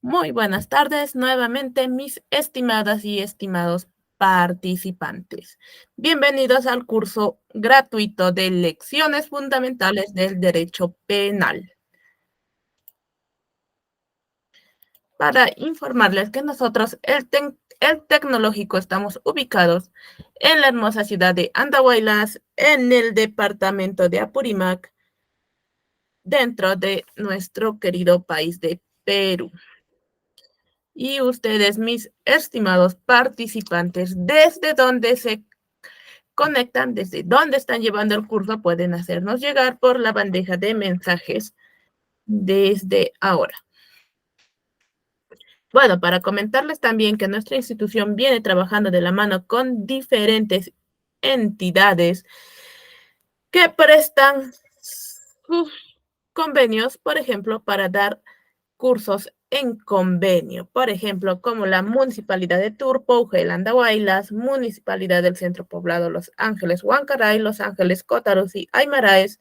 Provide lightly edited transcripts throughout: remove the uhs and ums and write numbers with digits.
Muy buenas tardes nuevamente, mis estimadas y estimados participantes. Bienvenidos al curso gratuito de Lecciones Fundamentales del Derecho Penal. Para informarles que nosotros, el Tecnológico, estamos ubicados en la hermosa ciudad de Andahuaylas, en el departamento de Apurímac, dentro de nuestro querido país de Perú. Y ustedes, mis estimados participantes, desde donde se conectan, desde donde están llevando el curso, pueden hacernos llegar por la bandeja de mensajes desde ahora. Bueno, para comentarles también que nuestra institución viene trabajando de la mano con diferentes entidades que prestan sus convenios, por ejemplo, para dar cursos en convenio, por ejemplo, como la Municipalidad de Turpo, Ujel Andahuaylas, Municipalidad del Centro Poblado Los Ángeles Huancaray, Los Ángeles Cótaros y Aymaraes,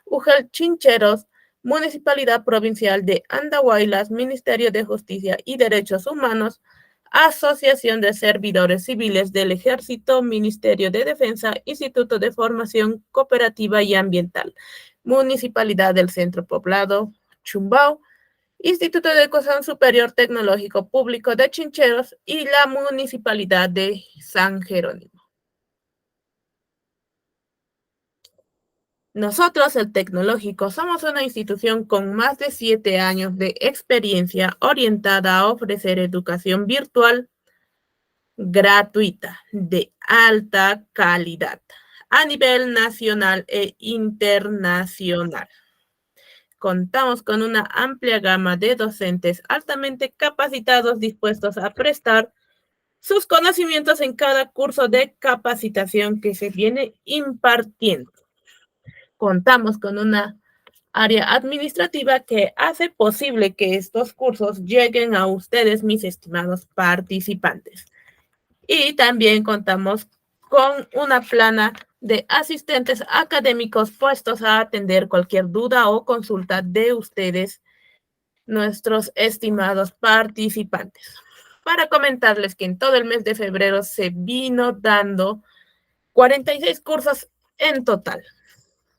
Ujel Chincheros, Municipalidad Provincial de Andahuaylas, Ministerio de Justicia y Derechos Humanos, Asociación de Servidores Civiles del Ejército, Ministerio de Defensa, Instituto de Formación Cooperativa y Ambiental, Municipalidad del Centro Poblado, Chumbao, Instituto de Educación Superior Tecnológico Público de Chincheros y la Municipalidad de San Jerónimo. Nosotros, el Tecnológico, somos una institución con más de 7 años de experiencia orientada a ofrecer educación virtual gratuita de alta calidad a nivel nacional e internacional. Contamos con una amplia gama de docentes altamente capacitados dispuestos a prestar sus conocimientos en cada curso de capacitación que se viene impartiendo. Contamos con una área administrativa que hace posible que estos cursos lleguen a ustedes, mis estimados participantes. Y también contamos con una plana de asistentes académicos puestos a atender cualquier duda o consulta de ustedes, nuestros estimados participantes. Para comentarles que en todo el mes de febrero se vino dando 46 cursos en total,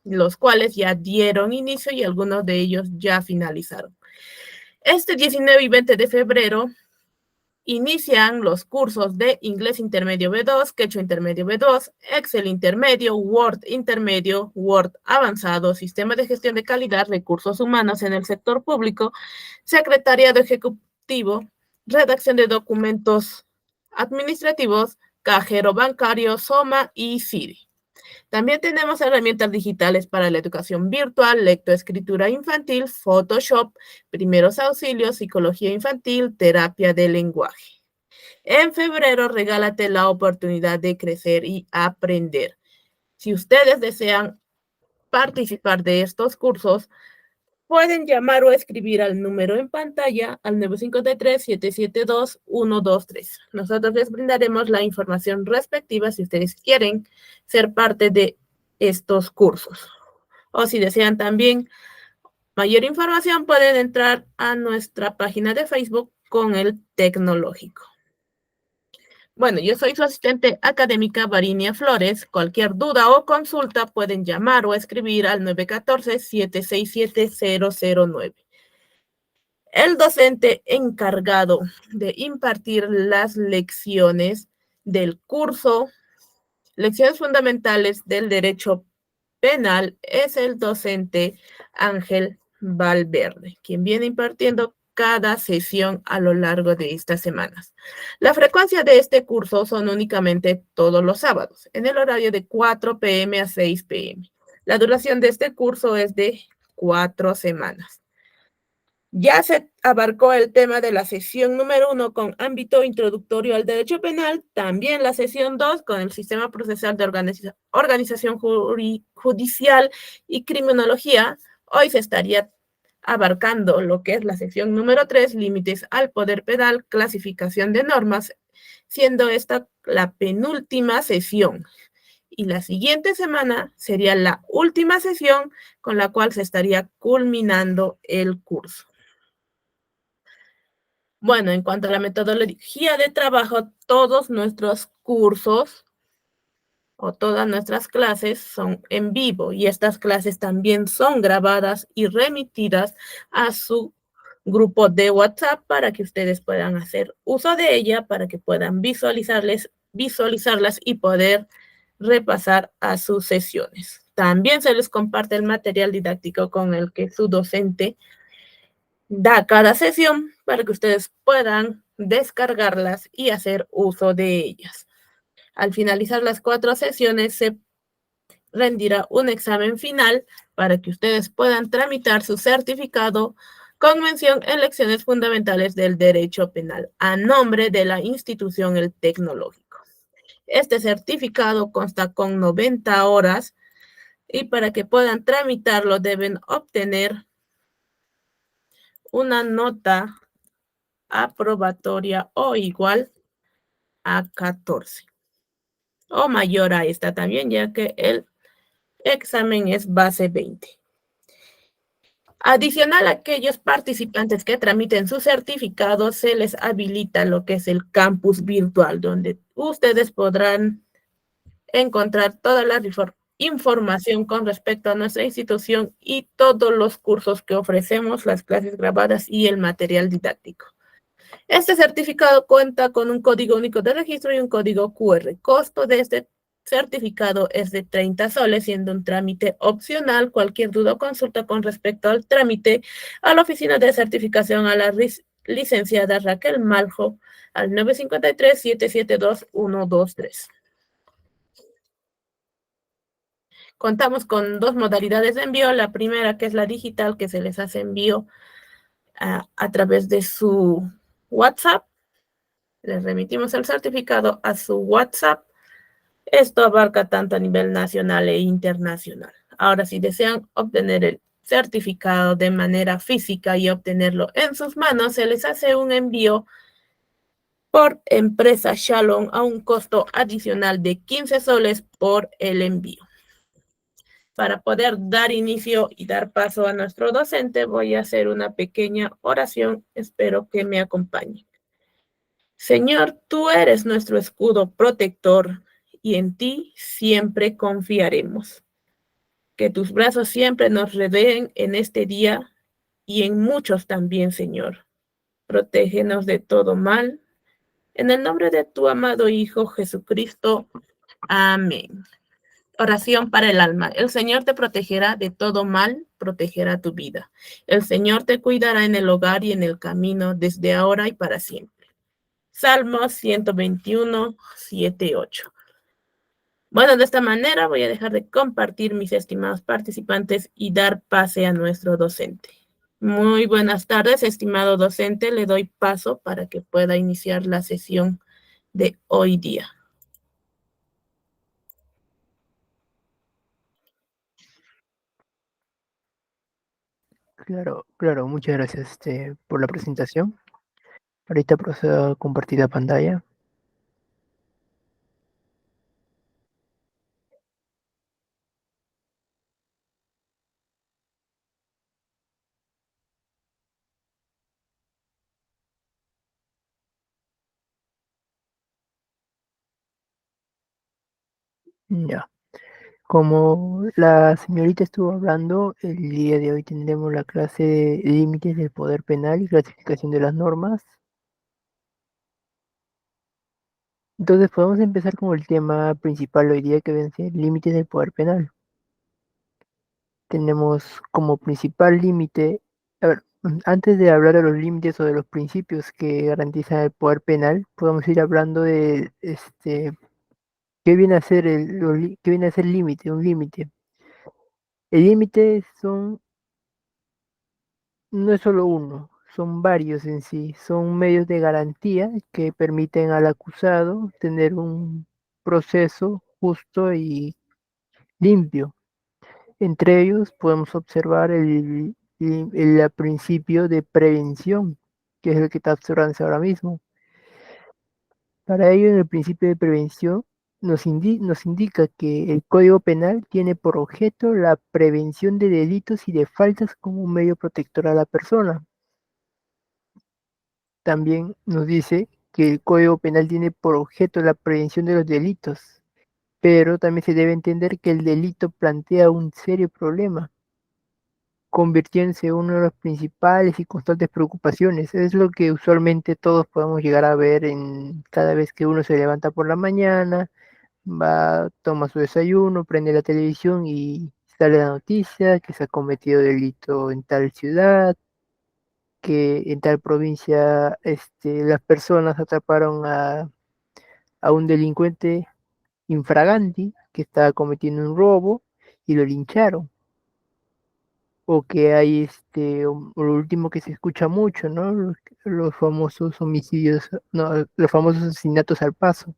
los cuales ya dieron inicio y algunos de ellos ya finalizaron. Este 19 y 20 de febrero inician los cursos de Inglés Intermedio B2, Quechua Intermedio B2, Excel Intermedio, Word Intermedio, Word Avanzado, Sistema de Gestión de Calidad, Recursos Humanos en el Sector Público, Secretariado Ejecutivo, Redacción de Documentos Administrativos, Cajero Bancario, SOMA y CIRI. También tenemos herramientas digitales para la educación virtual, lectoescritura infantil, Photoshop, primeros auxilios, psicología infantil, terapia de lenguaje. En febrero, regálate la oportunidad de crecer y aprender. Si ustedes desean participar de estos cursos, pueden llamar o escribir al número en pantalla al 953-772-123. Nosotros les brindaremos la información respectiva si ustedes quieren ser parte de estos cursos. O si desean también mayor información, pueden entrar a nuestra página de Facebook con el Tecnológico. Bueno, yo soy su asistente académica, Varinia Flores. Cualquier duda o consulta pueden llamar o escribir al 914-767-009. El docente encargado de impartir las lecciones del curso Lecciones Fundamentales del Derecho Penal es el docente Ángel Valverde, quien viene impartiendo cada sesión a lo largo de estas semanas. La frecuencia de este curso son únicamente todos los sábados, en el horario de 4 p.m. a 6 p.m. La duración de este curso es de 4 semanas. Ya se abarcó el tema de la sesión número 1 con ámbito introductorio al derecho penal, también la sesión 2 con el sistema procesal de organización judicial y criminología. Hoy se estaría abarcando lo que es la sesión número 3, límites al poder penal, clasificación de normas, siendo esta la penúltima sesión. Y la siguiente semana sería la última sesión con la cual se estaría culminando el curso. Bueno, en cuanto a la metodología de trabajo, todos nuestros cursos o todas nuestras clases son en vivo y estas clases también son grabadas y remitidas a su grupo de WhatsApp para que ustedes puedan hacer uso de ella, para que puedan visualizarlas y poder repasar a sus sesiones. También se les comparte el material didáctico con el que su docente da cada sesión para que ustedes puedan descargarlas y hacer uso de ellas. Al finalizar las 4 sesiones se rendirá un examen final para que ustedes puedan tramitar su certificado con mención en lecciones fundamentales del derecho penal a nombre de la institución El Tecnológico. Este certificado consta con 90 horas y para que puedan tramitarlo deben obtener una nota aprobatoria o igual a 14 o mayor a esta también, ya que el examen es base 20. Adicional a aquellos participantes que tramiten su certificado, se les habilita lo que es el campus virtual, donde ustedes podrán encontrar toda la información con respecto a nuestra institución y todos los cursos que ofrecemos, las clases grabadas y el material didáctico. Este certificado cuenta con un código único de registro y un código QR. Costo de este certificado es de 30 soles, siendo un trámite opcional. Cualquier duda o consulta con respecto al trámite a la oficina de certificación a la licenciada Raquel Maljo al 953-772-123. Contamos con 2 modalidades de envío. La primera, que es la digital, que se les hace envío a través de su WhatsApp. Les remitimos el certificado a su WhatsApp. Esto abarca tanto a nivel nacional e internacional. Ahora, si desean obtener el certificado de manera física y obtenerlo en sus manos, se les hace un envío por empresa Shalom a un costo adicional de 15 soles por el envío. Para poder dar inicio y dar paso a nuestro docente, voy a hacer una pequeña oración. Espero que me acompañen. Señor, tú eres nuestro escudo protector y en ti siempre confiaremos. Que tus brazos siempre nos rodeen en este día y en muchos también, Señor. Protégenos de todo mal. En el nombre de tu amado Hijo Jesucristo. Amén. Oración para el alma. El Señor te protegerá de todo mal, protegerá tu vida. El Señor te cuidará en el hogar y en el camino desde ahora y para siempre. Salmos 121, 7, 8. Bueno, de esta manera voy a dejar de compartir, mis estimados participantes, y dar pase a nuestro docente. Muy buenas tardes, estimado docente. Le doy paso para que pueda iniciar la sesión de hoy día. Claro, muchas gracias por la presentación. Ahorita procedo a compartir la pantalla. Ya. Como la señorita estuvo hablando, el día de hoy tendremos la clase de límites del poder penal y clasificación de las normas. Entonces podemos empezar con el tema principal hoy día que vence límites del poder penal. Tenemos como principal límite, a ver, antes de hablar de los límites o de los principios que garantizan el poder penal, podemos ir hablando de ¿qué viene a ser qué viene a ser límite? Un límite. El límite no es solo uno, son varios en sí. Son medios de garantía que permiten al acusado tener un proceso justo y limpio. Entre ellos podemos observar el principio de prevención, que es el que está observándose ahora mismo. Para ello, en el principio de prevención nos indica que el Código Penal tiene por objeto la prevención de delitos y de faltas como un medio protector a la persona. también nos dice que el Código Penal tiene por objeto la prevención de los delitos, pero también se debe entender que el delito plantea un serio problema, convirtiéndose en uno de los principales y constantes preocupaciones. Es lo que usualmente todos podemos llegar a ver en cada vez que uno se levanta por la mañana, va, toma su desayuno, prende la televisión y sale la noticia que se ha cometido delito en tal ciudad, que en tal provincia las personas atraparon a un delincuente infraganti que estaba cometiendo un robo y lo lincharon. O que hay o lo último que se escucha mucho, ¿no? Los famosos homicidios, no, los famosos asesinatos al paso,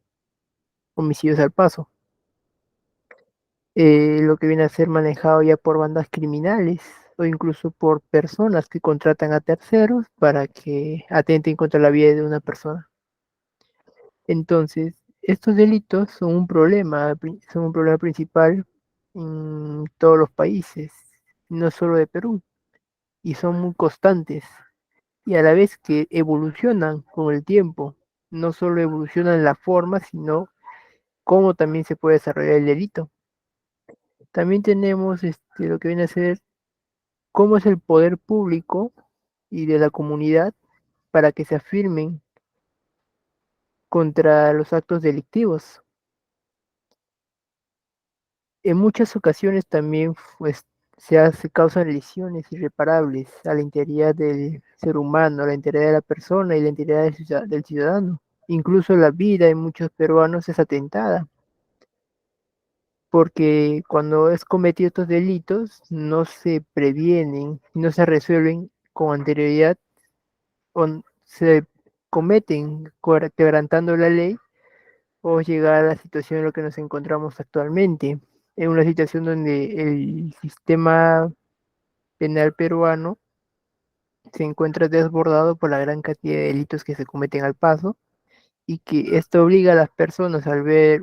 homicidios al paso. Lo que viene a ser manejado ya por bandas criminales o incluso por personas que contratan a terceros para que atenten contra la vida de una persona. Entonces, estos delitos son un problema principal en todos los países, no solo de Perú, y son muy constantes, y a la vez que evolucionan con el tiempo. No solo evolucionan la forma, sino cómo también se puede desarrollar el delito. También tenemos lo que viene a ser cómo es el poder público y de la comunidad para que se afirmen contra los actos delictivos. En muchas ocasiones también pues, se causan lesiones irreparables a la integridad del ser humano, a la integridad de la persona y la integridad del ciudadano. Incluso la vida de muchos peruanos es atentada, porque cuando es cometido estos delitos no se previenen, no se resuelven con anterioridad o se cometen quebrantando la ley o llegar a la situación en la que nos encontramos actualmente, en una situación donde el sistema penal peruano se encuentra desbordado por la gran cantidad de delitos que se cometen al paso y que esto obliga a las personas al ver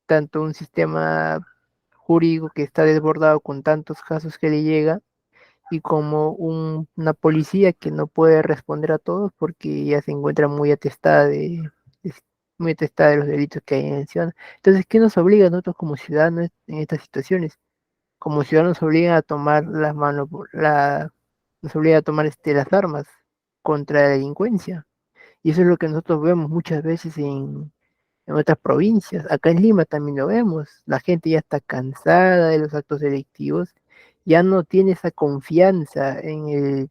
tanto un sistema jurídico que está desbordado con tantos casos que le llega y como una policía que no puede responder a todos porque ya se encuentra de- muy atestada de los delitos que hay en el ciudadano. Entonces, ¿qué nos obliga a nosotros como ciudadanos en estas situaciones? Como ciudadanos nos obligan a tomar las manos, nos obliga a tomar las armas contra la delincuencia. Y eso es lo que nosotros vemos muchas veces en otras provincias. Acá en Lima también lo vemos. La gente ya está cansada de los actos delictivos, ya no tiene esa confianza en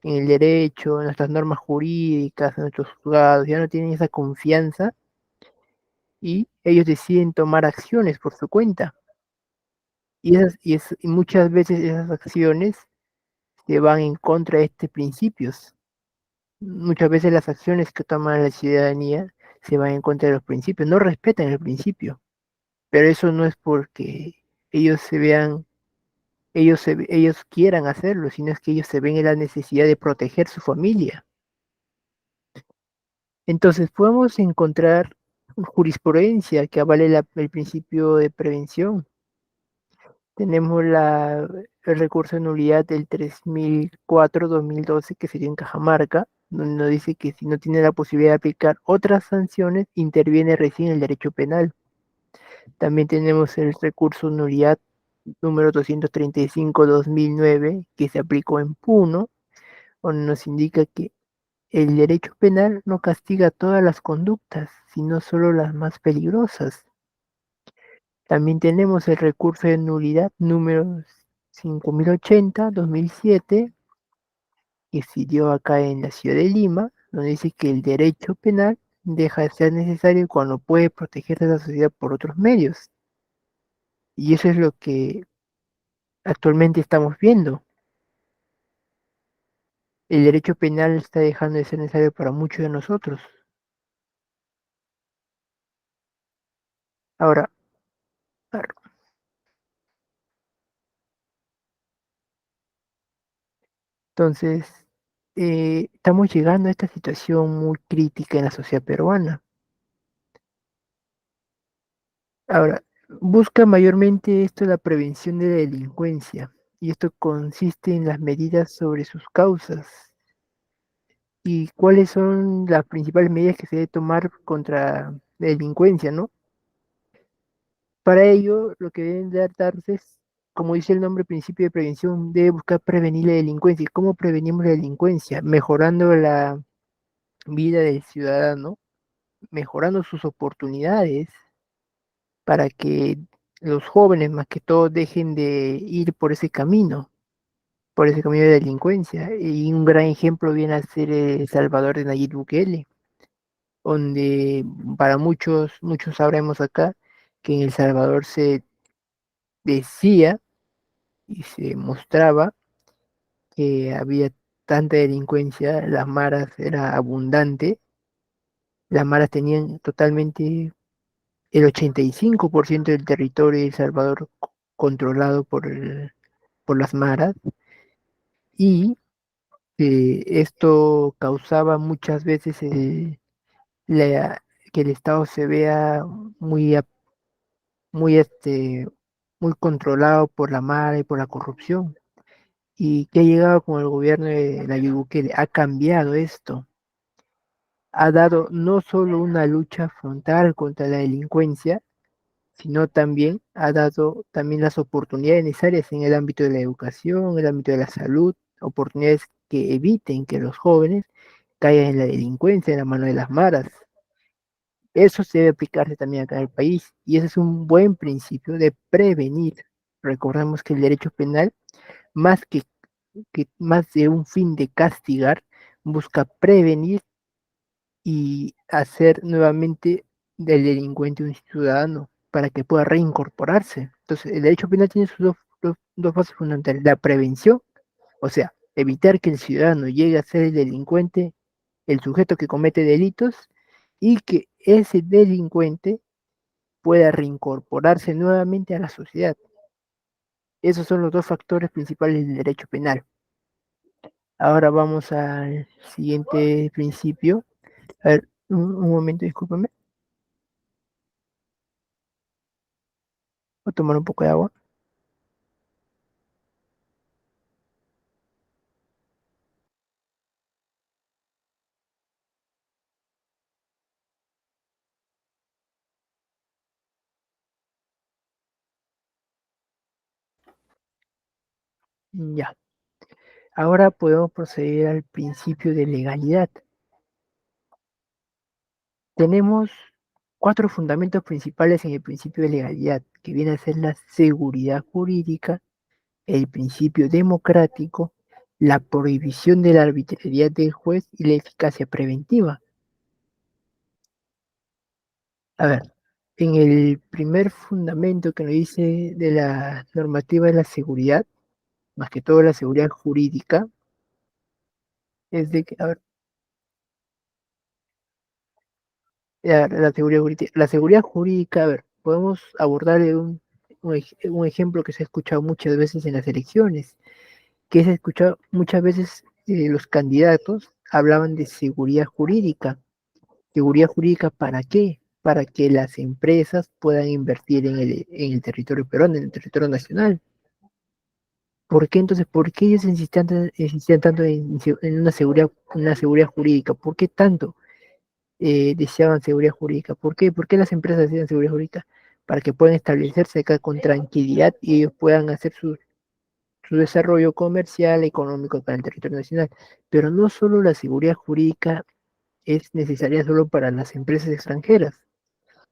el derecho, en nuestras normas jurídicas, en nuestros juzgados, ya no tienen esa confianza y ellos deciden tomar acciones por su cuenta. Y muchas veces esas acciones se van en contra de estos principios. Muchas veces las acciones que toma la ciudadanía se van en contra de los principios, no respetan el principio. Pero eso no es porque ellos se vean, ellos quieran hacerlo, sino es que ellos se ven en la necesidad de proteger su familia. Entonces podemos encontrar jurisprudencia que avale el principio de prevención. Tenemos el recurso de nulidad del 3004-2012 que sería en Cajamarca, donde nos dice que si no tiene la posibilidad de aplicar otras sanciones, interviene recién el derecho penal. También tenemos el recurso de nulidad número 235-2009 que se aplicó en Puno, donde nos indica que el derecho penal no castiga todas las conductas, sino solo las más peligrosas. También tenemos el recurso de nulidad número 5080-2007 que se dio acá en la ciudad de Lima, donde dice que el derecho penal deja de ser necesario cuando puede protegerse a la sociedad por otros medios. Y eso es lo que actualmente estamos viendo. El derecho penal está dejando de ser necesario para muchos de nosotros. Ahora, claro, entonces, estamos llegando a esta situación muy crítica en la sociedad peruana. Ahora, busca mayormente esto la prevención de la delincuencia, y esto consiste en las medidas sobre sus causas, ¿Y cuáles son las principales medidas que se debe tomar contra la delincuencia, no? Para ello, lo que deben darse es, como dice el nombre, principio de prevención, debe buscar prevenir la delincuencia. ¿Y cómo prevenimos la delincuencia? Mejorando la vida del ciudadano, mejorando sus oportunidades para que los jóvenes, más que todo, dejen de ir por ese camino de delincuencia. Y un gran ejemplo viene a ser El Salvador de Nayib Bukele, donde para muchos, muchos sabremos acá que en El Salvador se decía y se mostraba que había tanta delincuencia, las maras era abundante, las maras tenían totalmente el 85% del territorio de El Salvador controlado por las maras y esto causaba muchas veces la- que el Estado se vea muy, muy, muy controlado por la mara y por la corrupción. Y que ha llegado con el gobierno de Nayib Bukele, ha cambiado esto, ha dado no solo una lucha frontal contra la delincuencia, sino también ha dado también las oportunidades necesarias en el ámbito de la educación, en el ámbito de la salud, oportunidades que eviten que los jóvenes caigan en la delincuencia, en la mano de las maras. Eso se debe aplicarse también acá en el país y ese es un buen principio de prevenir. Recordemos que el derecho penal, más que más de un fin de castigar, busca prevenir y hacer nuevamente del delincuente un ciudadano para que pueda reincorporarse. Entonces, el derecho penal tiene sus dos fases fundamentales. La prevención, o sea, evitar que el ciudadano llegue a ser el delincuente, el sujeto que comete delitos, y que ese delincuente pueda reincorporarse nuevamente a la sociedad. Esos son los dos factores principales del derecho penal. Ahora vamos al siguiente principio. A ver, un momento, discúlpame. Voy a tomar un poco de agua. Ya. Ahora podemos proceder al principio de legalidad. Tenemos cuatro fundamentos principales en el principio de legalidad, que viene a ser la seguridad jurídica, el principio democrático, la prohibición de la arbitrariedad del juez y la eficacia preventiva. A ver, en el primer fundamento que nos dice de la normativa de la seguridad, más que todo la seguridad jurídica, es de que, a ver, la seguridad jurídica, a ver, podemos abordar un ejemplo que se ha escuchado muchas veces en las elecciones, que se ha escuchado muchas veces los candidatos hablaban de seguridad jurídica. ¿Seguridad jurídica para qué? Para que las empresas puedan invertir en el territorio peruano, en el territorio nacional. ¿Por qué entonces, por qué ellos insistían tanto en una seguridad jurídica? ¿Por qué tanto deseaban seguridad jurídica? ¿Por qué? ¿Por qué las empresas desean seguridad jurídica? Para que puedan establecerse acá con tranquilidad y ellos puedan hacer su desarrollo comercial, económico para el territorio nacional. Pero no solo la seguridad jurídica es necesaria solo para las empresas extranjeras,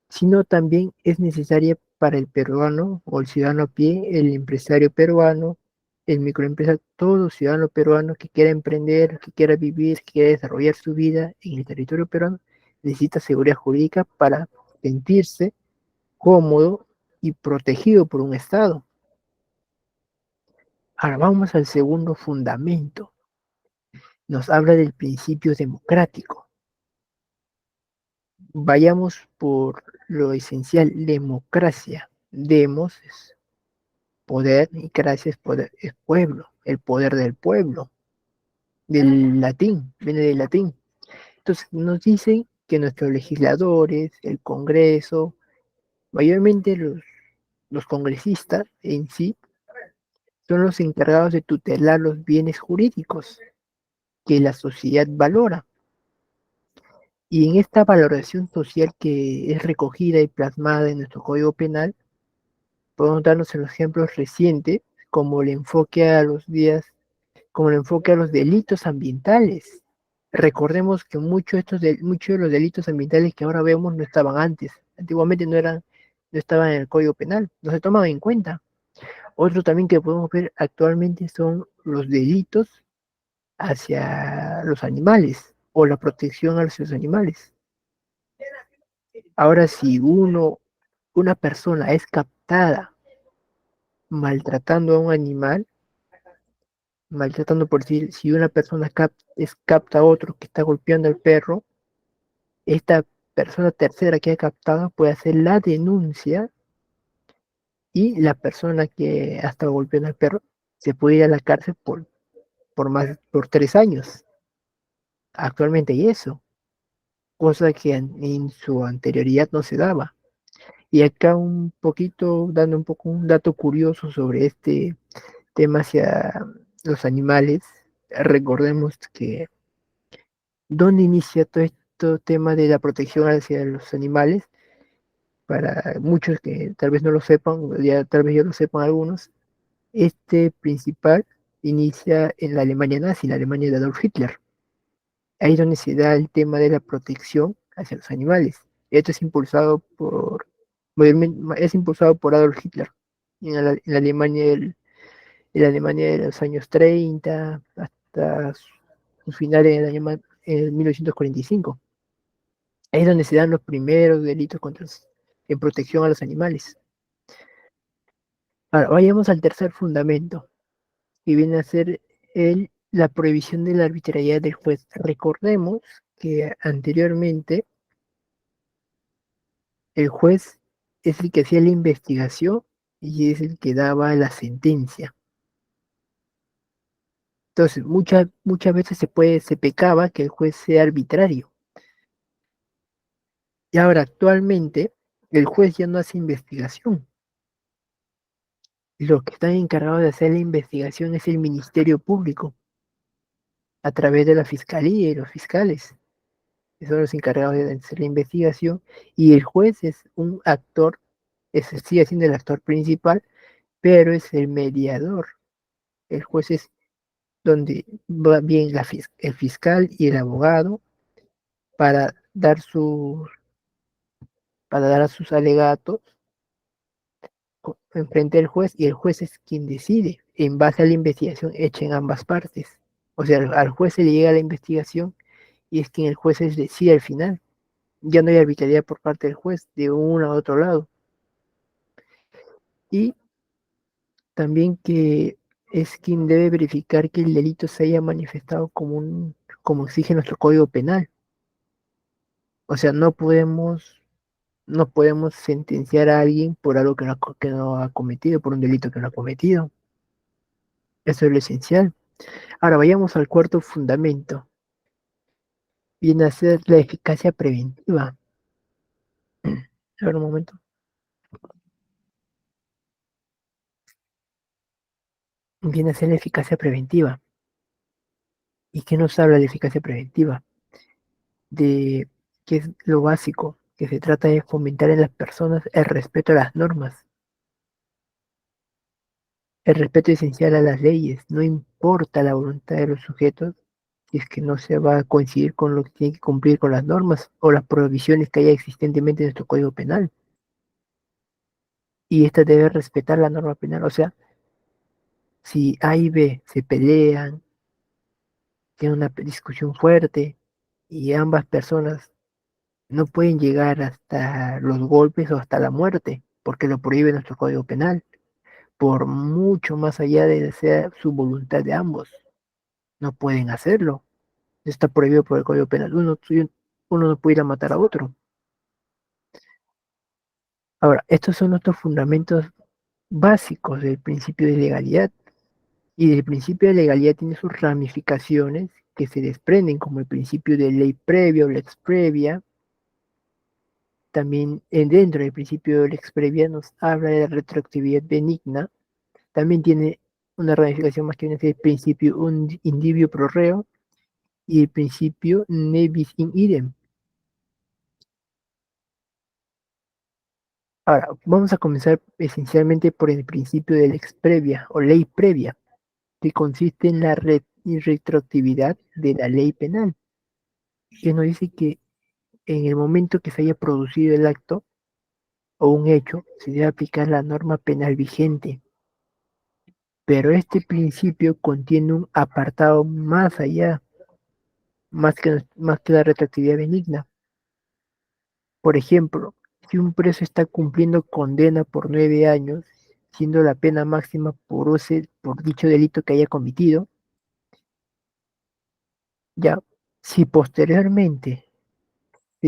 sino también es necesaria para el peruano o el ciudadano a pie, el empresario peruano, el microempresario, todo ciudadano peruano que quiera emprender, que quiera vivir, que quiera desarrollar su vida en el territorio peruano, necesita seguridad jurídica para sentirse cómodo y protegido por un Estado. Ahora vamos al segundo fundamento. Nos habla del principio democrático. Vayamos por lo esencial, democracia. Demos es poder y gracias poder es pueblo, el poder del pueblo, del latín, viene del latín. Entonces nos dicen que nuestros legisladores, el Congreso, mayormente los congresistas en sí, son los encargados de tutelar los bienes jurídicos que la sociedad valora. Y en esta valoración social que es recogida y plasmada en nuestro Código Penal, podemos darnos en los ejemplos recientes, como el enfoque a los días, como el enfoque a los delitos ambientales. Recordemos que muchos de los delitos ambientales que ahora vemos no estaban antes. Antiguamente no estaban en el Código Penal, no se tomaban en cuenta. Otro también que podemos ver actualmente son los delitos hacia los animales o la protección hacia los animales. Ahora, si una persona es captada maltratando a un animal, maltratando por decir, si una persona capta a otro que está golpeando al perro, esta persona tercera que ha captado puede hacer la denuncia y la persona que ha estado golpeando al perro se puede ir a la cárcel por 3 años. Actualmente hay eso, cosa que en su anterioridad no se daba. Y acá un poquito, dando un poco un dato curioso sobre este tema hacia los animales, recordemos que donde inicia todo este tema de la protección hacia los animales, para muchos que tal vez no lo sepan, ya, tal vez ya lo sepan algunos, este principal inicia en la Alemania nazi, la Alemania de Adolf Hitler. Ahí es donde se da el tema de la protección hacia los animales. Esto es impulsado por Adolf Hitler en la Alemania en la Alemania de los años 30 hasta su final en 1945. Ahí es donde se dan los primeros delitos en protección a los animales. Ahora, vayamos al tercer fundamento, que viene a ser la prohibición de la arbitrariedad del juez. Recordemos que anteriormente el juez es el que hacía la investigación y es el que daba la sentencia. Entonces, muchas veces se pecaba que el juez sea arbitrario. Y ahora, actualmente, el juez ya no hace investigación. Los que están encargados de hacer la investigación es el Ministerio Público, a través de la Fiscalía y los fiscales, que son los encargados de hacer la investigación, y el juez es un actor, sigue siendo el actor principal, pero es el mediador. El juez es donde va bien el fiscal y el abogado para dar sus, para dar a sus alegatos enfrente del juez, y el juez es quien decide en base a la investigación hecha en ambas partes. O sea, al juez se le llega la investigación y es quien el juez decide al final. Ya no hay arbitrariedad por parte del juez de uno a otro lado. Y también que es quien debe verificar que el delito se haya manifestado como exige nuestro Código Penal. O sea, no podemos sentenciar a alguien por algo que no ha cometido, por un delito que no ha cometido. Eso es lo esencial. Ahora vayamos al cuarto fundamento. Viene a ser la eficacia preventiva. A ver un momento. Viene a ser la eficacia preventiva. ¿Y qué nos habla de eficacia preventiva? De que es lo básico, que se trata de fomentar en las personas el respeto a las normas, el respeto esencial a las leyes, no importa la voluntad de los sujetos, si es que no se va a coincidir con lo que tiene que cumplir con las normas o las prohibiciones que haya existentemente en nuestro Código Penal. Y esta debe respetar la norma penal. O sea, si A y B se pelean, tienen una discusión fuerte y ambas personas no pueden llegar hasta los golpes o hasta la muerte, porque lo prohíbe nuestro Código Penal, por mucho más allá de ser su voluntad de ambos. No pueden hacerlo. Está prohibido por el Código Penal. Uno no puede ir a matar a otro. Ahora, estos son nuestros fundamentos básicos del principio de legalidad. Y del principio de legalidad tiene sus ramificaciones que se desprenden, como el principio de ley previa o lex previa. También dentro del principio de lex previa nos habla de la retroactividad benigna. También tiene una ramificación más que viene a ser el principio un indivio pro reo y el principio ne bis in idem. Ahora, vamos a comenzar esencialmente por el principio de lex previa o ley previa, que consiste en la retroactividad de la ley penal, que nos dice que en el momento que se haya producido el acto o un hecho, se debe aplicar la norma penal vigente. Pero este principio contiene un apartado más allá, más que la retroactividad benigna. Por ejemplo, si un preso está cumpliendo condena por 9 años, siendo la pena máxima por dicho delito que haya cometido, ya, si posteriormente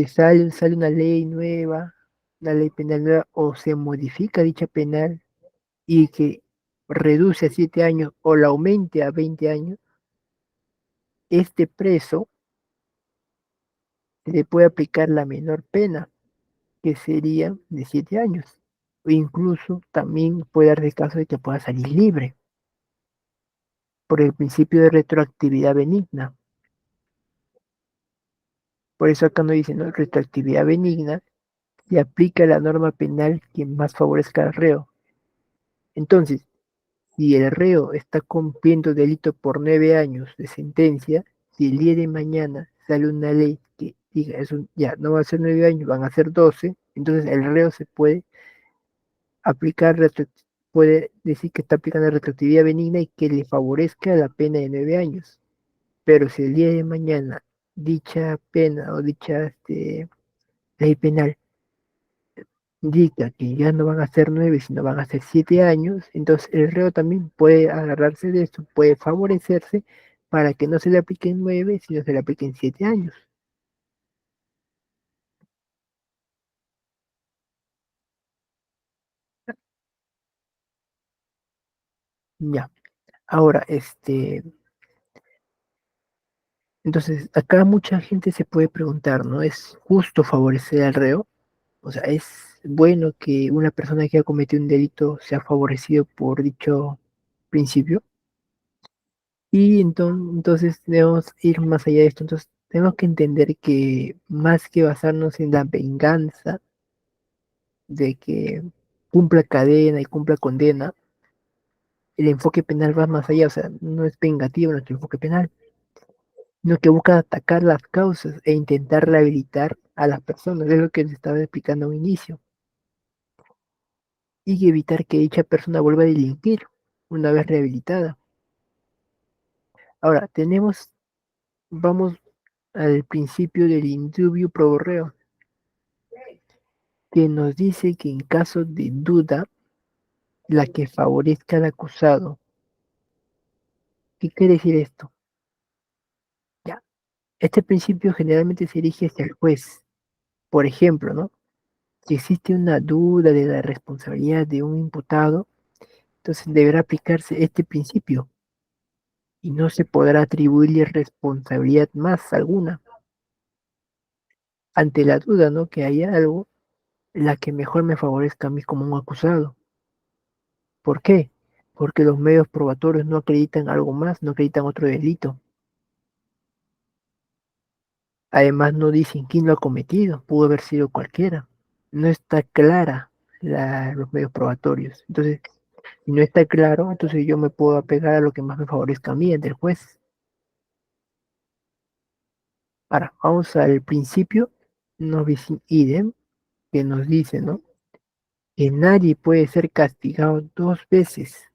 sale una ley nueva, una ley penal nueva, o se modifica dicha penal y que reduce a 7 años o la aumente a 20 años, este preso se le puede aplicar la menor pena, que sería de 7 años. O incluso también puede darse caso de que pueda salir libre por el principio de retroactividad benigna. Por eso acá no dice, ¿no? Retroactividad benigna se aplica la norma penal que más favorezca al reo. Entonces, si el reo está cumpliendo delito por 9 años de sentencia, si el día de mañana sale una ley que diga, ya no va a ser 9 años, van a ser 12, entonces el reo se puede aplicar, puede decir que está aplicando retroactividad benigna y que le favorezca la pena de 9 años. Pero si el día de mañana dicha pena o dicha ley penal indica que ya no van a ser 9, sino van a ser 7 años, entonces el reo también puede agarrarse de esto, puede favorecerse para que no se le apliquen 9, sino se le apliquen 7 años. Ya. Ahora, entonces acá mucha gente se puede preguntar, ¿no? ¿Es justo favorecer al reo? O sea, ¿es bueno que una persona que ha cometido un delito sea favorecido por dicho principio? Y entonces debemos ir más allá de esto. Entonces tenemos que entender que más que basarnos en la venganza de que cumpla cadena y cumpla condena, el enfoque penal va más allá. O sea, no es vengativo nuestro enfoque penal, sino que busca atacar las causas e intentar rehabilitar a las personas. Es lo que les estaba explicando a un inicio. Y evitar que dicha persona vuelva a delinquir una vez rehabilitada. Ahora, vamos al principio del indubio pro reo, que nos dice que en caso de duda, la que favorezca al acusado. ¿Qué quiere decir esto? Ya, este principio generalmente se dirige hacia el juez. Por ejemplo, ¿no? Si existe una duda de la responsabilidad de un imputado, entonces deberá aplicarse este principio y no se podrá atribuirle responsabilidad más alguna. Ante la duda, ¿no? Que haya algo, la que mejor me favorezca a mí como un acusado. ¿Por qué? Porque los medios probatorios no acreditan algo más, no acreditan otro delito. Además, no dicen quién lo ha cometido, pudo haber sido cualquiera. No está clara los medios probatorios. Entonces, si no está claro, entonces yo me puedo apegar a lo que más me favorezca a mí, ante el juez. Ahora, vamos al principio, no bis in idem, que nos dice, ¿no? Que nadie puede ser castigado 2 veces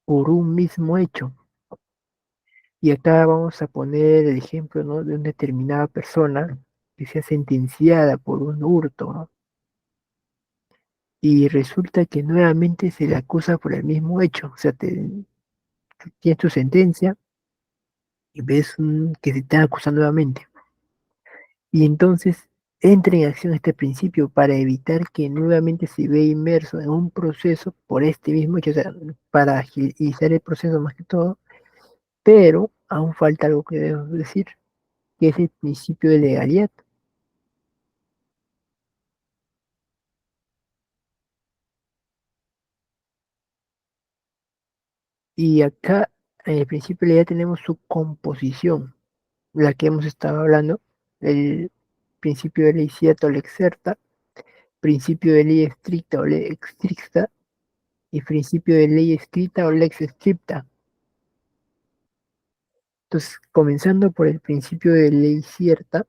por un mismo hecho. Y acá vamos a poner el ejemplo, ¿no? De una determinada persona que sea sentenciada por un hurto, ¿no? Y resulta que nuevamente se le acusa por el mismo hecho. O sea, tienes tu sentencia y ves que se están acusando nuevamente. Y entonces entra en acción este principio para evitar que nuevamente se vea inmerso en un proceso por este mismo hecho, o sea, para agilizar el proceso más que todo, pero aún falta algo que debo decir, que es el principio de legalidad. Y acá en el principio de legalidad tenemos su composición, la que hemos estado hablando, el principio de ley cierta o la excerta, principio de ley estricta o lex stricta y principio de ley escrita o lex scripta. Entonces, comenzando por el principio de ley cierta,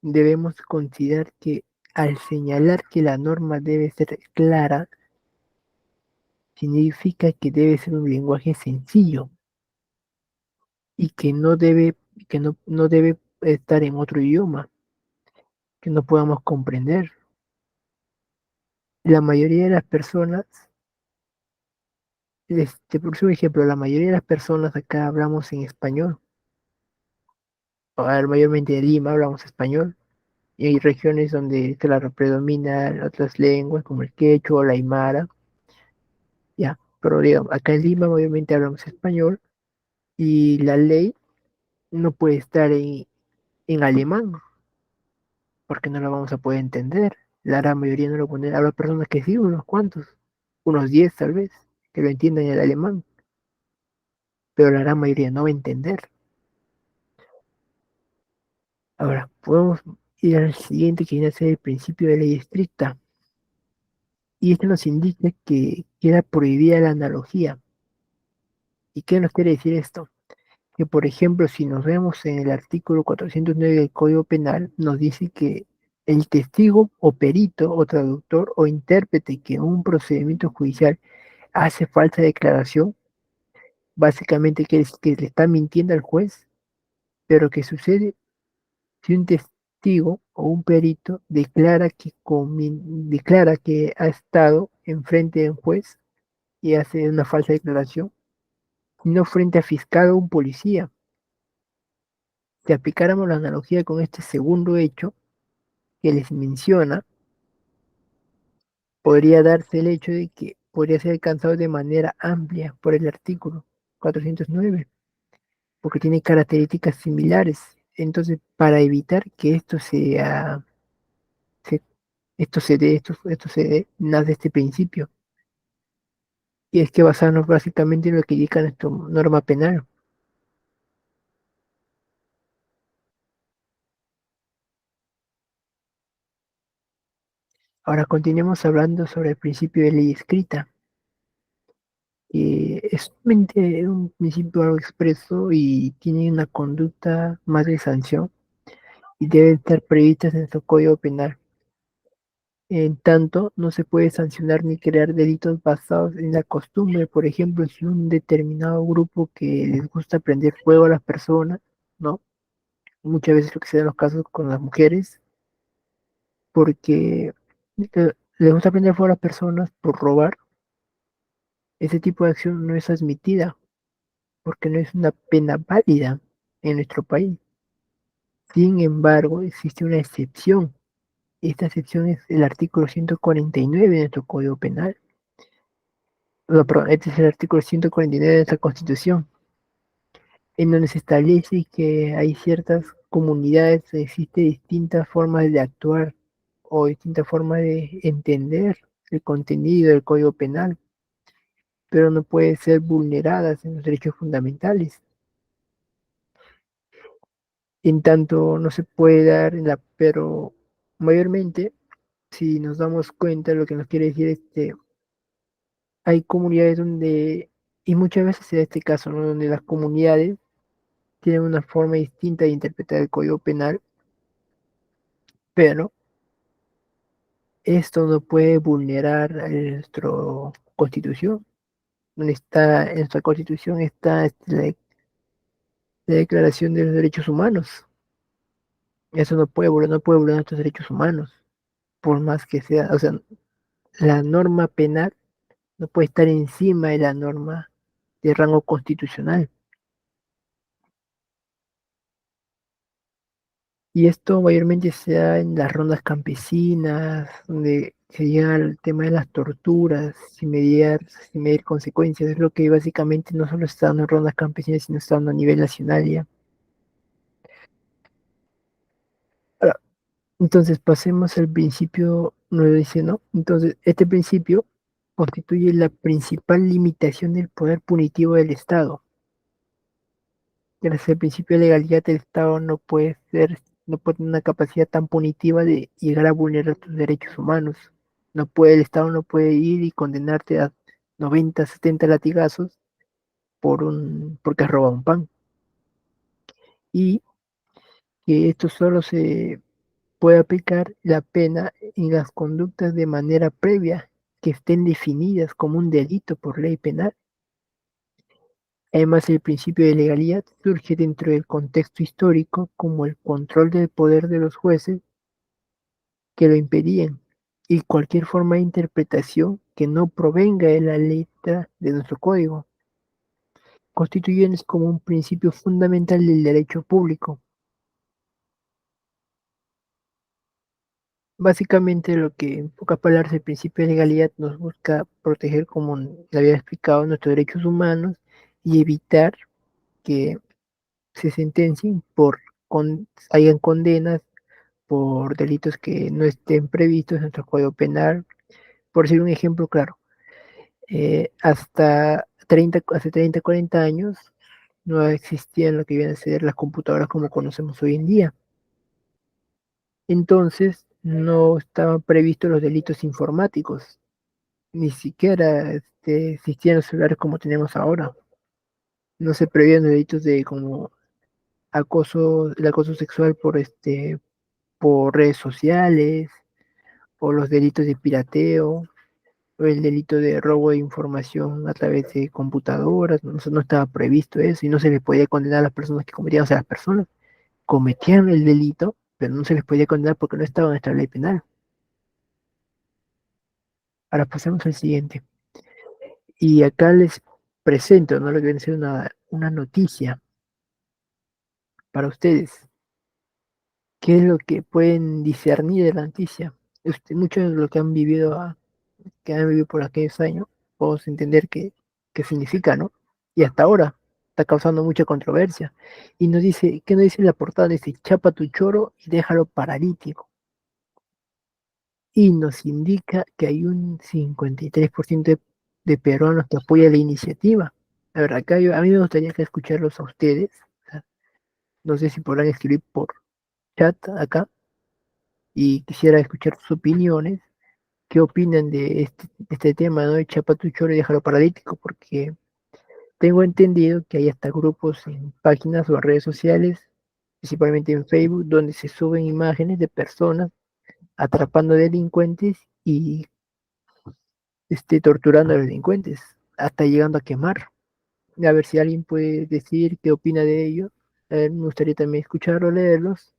debemos considerar que al señalar que la norma debe ser clara, significa que debe ser un lenguaje sencillo y que no debe estar en otro idioma, que no podamos comprender. La mayoría de las personas, por ejemplo, la mayoría de las personas acá hablamos en español. A ver, mayormente en Lima hablamos español. Y hay regiones donde, claro, predominan otras lenguas como el quechua o la aymara, ya. Pero digamos, acá en Lima mayormente hablamos español y la ley no puede estar en alemán porque no la vamos a poder entender. La gran mayoría no lo puede. Habrá personas que sí, unos cuantos, unos 10 tal vez, que lo entiendan en el alemán, pero la gran mayoría no va a entender. Ahora, podemos ir al siguiente que viene a ser el principio de ley estricta. Y esto nos indica que queda prohibida la analogía. ¿Y qué nos quiere decir esto? Que, por ejemplo, si nos vemos en el artículo 409 del Código Penal, nos dice que el testigo o perito o traductor o intérprete que en un procedimiento judicial hace falsa declaración, básicamente quiere decir que le está mintiendo al juez, pero ¿qué sucede si un testigo o un perito declara que ha estado enfrente de un juez y hace una falsa declaración, no frente a fiscal o un policía? Si aplicáramos la analogía con este segundo hecho que les menciona, podría darse el hecho de que podría ser alcanzado de manera amplia por el artículo 409, porque tiene características similares. Entonces, para evitar que se- esto se dé, nace este principio, y es que basarnos básicamente en lo que indica nuestra norma penal. Ahora continuemos hablando sobre el principio de ley escrita. Es un principio algo expreso y tiene una conducta más de sanción y deben estar previstas en nuestro Código Penal. En tanto, no se puede sancionar ni crear delitos basados en la costumbre. Por ejemplo, si un determinado grupo que les gusta prender fuego a las personas, ¿no? Muchas veces lo que se da en los casos con las mujeres, porque les gusta prender fuego a las personas por robar, ese tipo de acción no es admitida porque no es una pena válida en nuestro país. Sin embargo, existe una excepción. Esta excepción es el artículo 149 de nuestro Código Penal. No, perdón, este es el artículo 149 de nuestra Constitución, en donde se establece que hay ciertas comunidades, existen distintas formas de actuar o distintas formas de entender el contenido del Código Penal, pero no pueden ser vulneradas en los derechos fundamentales. En tanto, no se puede dar pero mayormente, si nos damos cuenta, lo que nos quiere decir es que hay comunidades donde, y muchas veces se da este caso, ¿no? Donde las comunidades tienen una forma distinta de interpretar el Código Penal, pero esto no puede vulnerar a nuestra Constitución. En nuestra Constitución está la Declaración de los Derechos Humanos. Eso no puede vulnerar nuestros derechos humanos, por más que sea, o sea, la norma penal no puede estar encima de la norma de rango constitucional. Y esto mayormente se da en las rondas campesinas, donde se llega al tema de las torturas, sin medir consecuencias. Es lo que básicamente no solo está dando en rondas campesinas, sino está dando a nivel nacional ya. Ahora, entonces pasemos al principio 9, dice, ¿no? Entonces, este principio constituye la principal limitación del poder punitivo del Estado. Gracias al principio de legalidad, el Estado no puede tener una capacidad tan punitiva de llegar a vulnerar tus derechos humanos. No puede, el Estado no puede ir y condenarte a 90, 70 latigazos porque has robado un pan. Y que esto solo se puede aplicar la pena en las conductas de manera previa que estén definidas como un delito por ley penal. Además, el principio de legalidad surge dentro del contexto histórico como el control del poder de los jueces que lo impedían y cualquier forma de interpretación que no provenga de la letra de nuestro código, constituyen como un principio fundamental del derecho público. Básicamente lo que en pocas palabras el principio de legalidad nos busca proteger, como le había explicado, nuestros derechos humanos y evitar que se sentencien hayan condenas por delitos que no estén previstos en nuestro código penal. Por decir un ejemplo claro, hace 30, 40 años no existían lo que vienen a ser las computadoras como conocemos hoy en día. Entonces no estaban previstos los delitos informáticos, ni siquiera existían los celulares como tenemos ahora. No se prevían los delitos de como el acoso sexual por redes sociales, o los delitos de pirateo, o el delito de robo de información a través de computadoras. No estaba previsto eso y no se les podía condenar a las personas que cometían, o sea, las personas cometían el delito, pero no se les podía condenar porque no estaba en nuestra ley penal. Ahora pasemos al siguiente. Y acá les presento, ¿no? Lo que viene a ser una noticia para ustedes. ¿Qué es lo que pueden discernir de la noticia? Muchos de los que han vivido por aquellos años, podemos entender qué significa, ¿no? Y hasta ahora está causando mucha controversia. Y nos dice, ¿qué nos dice la portada? Dice, chapa tu choro y déjalo paralítico. Y nos indica que hay un 53% de peruanos que apoya la iniciativa. A ver, a mí me gustaría que escucharlos a ustedes. O sea, no sé si podrán escribir por chat acá y quisiera escuchar sus opiniones. ¿Qué opinan de este tema, ¿no? De chapa tu choro y déjalo paralítico? Porque tengo entendido que hay hasta grupos en páginas o redes sociales, principalmente en Facebook, donde se suben imágenes de personas atrapando delincuentes y torturando a los delincuentes, hasta llegando a quemar. A ver si alguien puede decir qué opina de ello. A ver, me gustaría también escucharlo, leerlos.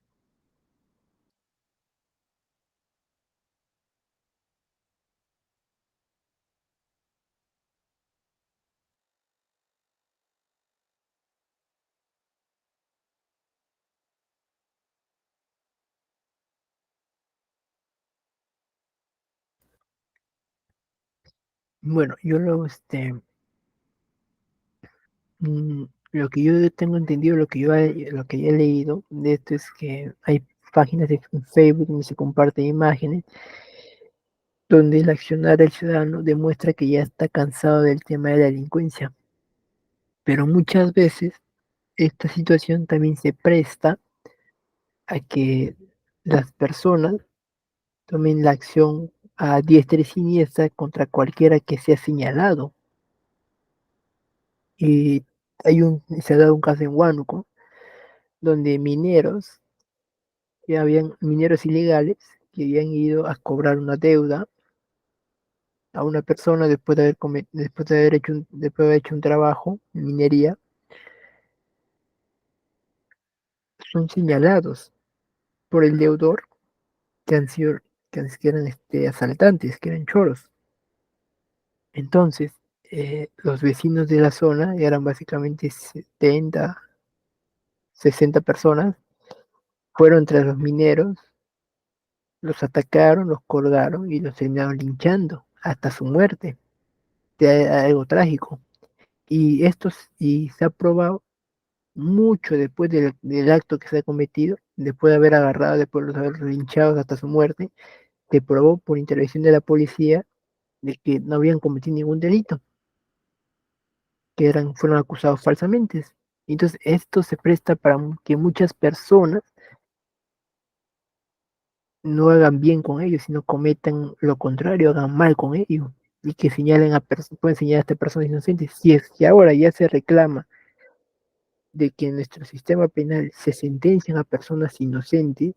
Bueno, lo que yo tengo entendido, lo que yo he leído de esto es que hay páginas de Facebook donde se comparten imágenes donde el accionar del ciudadano demuestra que ya está cansado del tema de la delincuencia. Pero muchas veces esta situación también se presta a que las personas tomen la acción a diestra y siniestra contra cualquiera que sea señalado. Y se ha dado un caso en Huánuco, donde mineros ilegales, que habían ido a cobrar una deuda a una persona después de haber hecho un trabajo en minería, son señalados por el deudor que han sido, que eran asaltantes, que eran choros. Entonces, los vecinos de la zona eran básicamente 70, 60 personas, fueron tras los mineros, los atacaron, los colgaron y los terminaron linchando hasta su muerte, de algo trágico. Y se ha probado mucho después del acto que se ha cometido, después de haber agarrado, después de haber linchado hasta su muerte, se probó por intervención de la policía de que no habían cometido ningún delito, fueron acusados falsamente. Entonces, esto se presta para que muchas personas no hagan bien con ellos, sino cometan lo contrario, hagan mal con ellos, y que señalen pueden señalar a personas inocentes. Si es que ahora ya se reclama de que en nuestro sistema penal se sentencian a personas inocentes,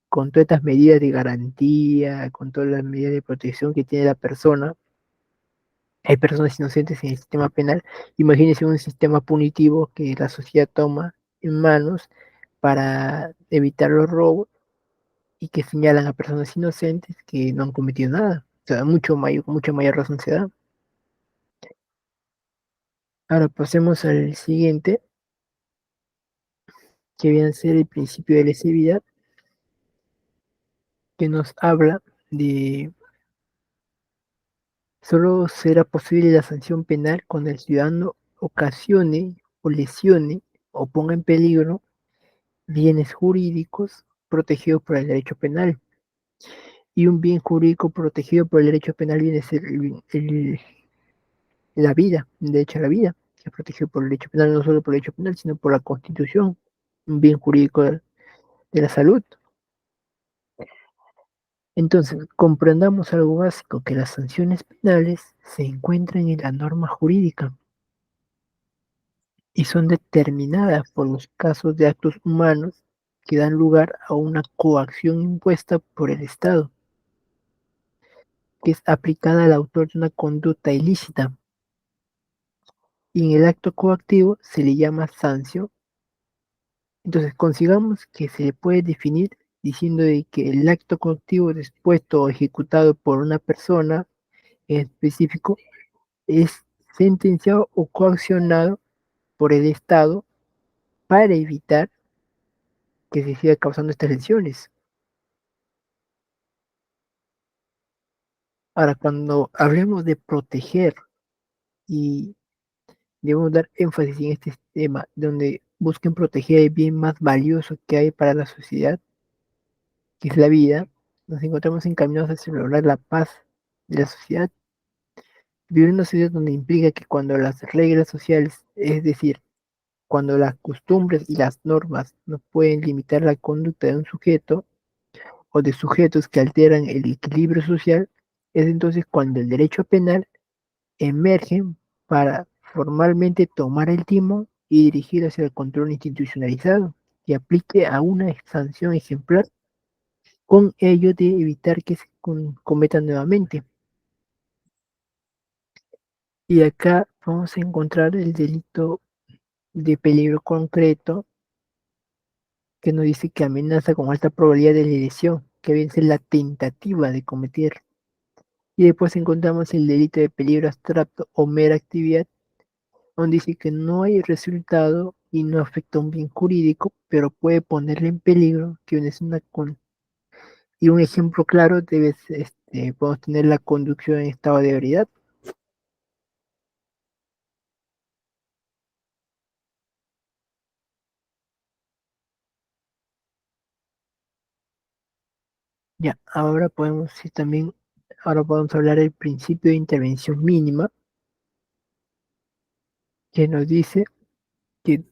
con todas estas medidas de garantía, con todas las medidas de protección que tiene la persona, hay personas inocentes en el sistema penal. Imagínense un sistema punitivo que la sociedad toma en manos para evitar los robos y que señalan a personas inocentes que no han cometido nada. O sea, con mucha mayor razón se da. Ahora pasemos al siguiente, que viene a ser el principio de lesividad, que nos habla de solo será posible la sanción penal cuando el ciudadano ocasione o lesione o ponga en peligro bienes jurídicos protegidos por el derecho penal. Y un bien jurídico protegido por el derecho penal viene a ser la vida, el derecho a la vida, que es protegido por el derecho penal, no solo por el derecho penal, sino por la Constitución, un bien jurídico de la salud. Entonces, comprendamos algo básico, que las sanciones penales se encuentran en la norma jurídica y son determinadas por los casos de actos humanos que dan lugar a una coacción impuesta por el Estado, que es aplicada al autor de una conducta ilícita. Y en el acto coactivo se le llama sanción. Entonces, consigamos que se le puede definir diciendo de que el acto coactivo dispuesto o ejecutado por una persona en específico es sentenciado o coaccionado por el Estado para evitar que se siga causando estas lesiones. Ahora, cuando hablemos de proteger y debemos dar énfasis en este tema, donde busquen proteger el bien más valioso que hay para la sociedad, que es la vida, nos encontramos encaminados a celebrar la paz de la sociedad. Vivir en una sociedad donde implica que cuando las reglas sociales, es decir, cuando las costumbres y las normas no pueden limitar la conducta de un sujeto o de sujetos que alteran el equilibrio social, es entonces cuando el derecho penal emerge para formalmente tomar el timón y dirigir hacia el control institucionalizado que aplique a una sanción ejemplar con ello de evitar que se cometan nuevamente. Y acá vamos a encontrar el delito de peligro concreto que nos dice que amenaza con alta probabilidad de lesión, que vence la tentativa de cometer. Y después encontramos el delito de peligro abstracto o mera actividad, donde dice que no hay resultado y no afecta a un bien jurídico, pero puede ponerle en peligro, que es una y un ejemplo claro debe ser, podemos tener la conducción en estado de ebriedad. Ya, ahora podemos ir también, ahora podemos hablar del principio de intervención mínima, que nos dice que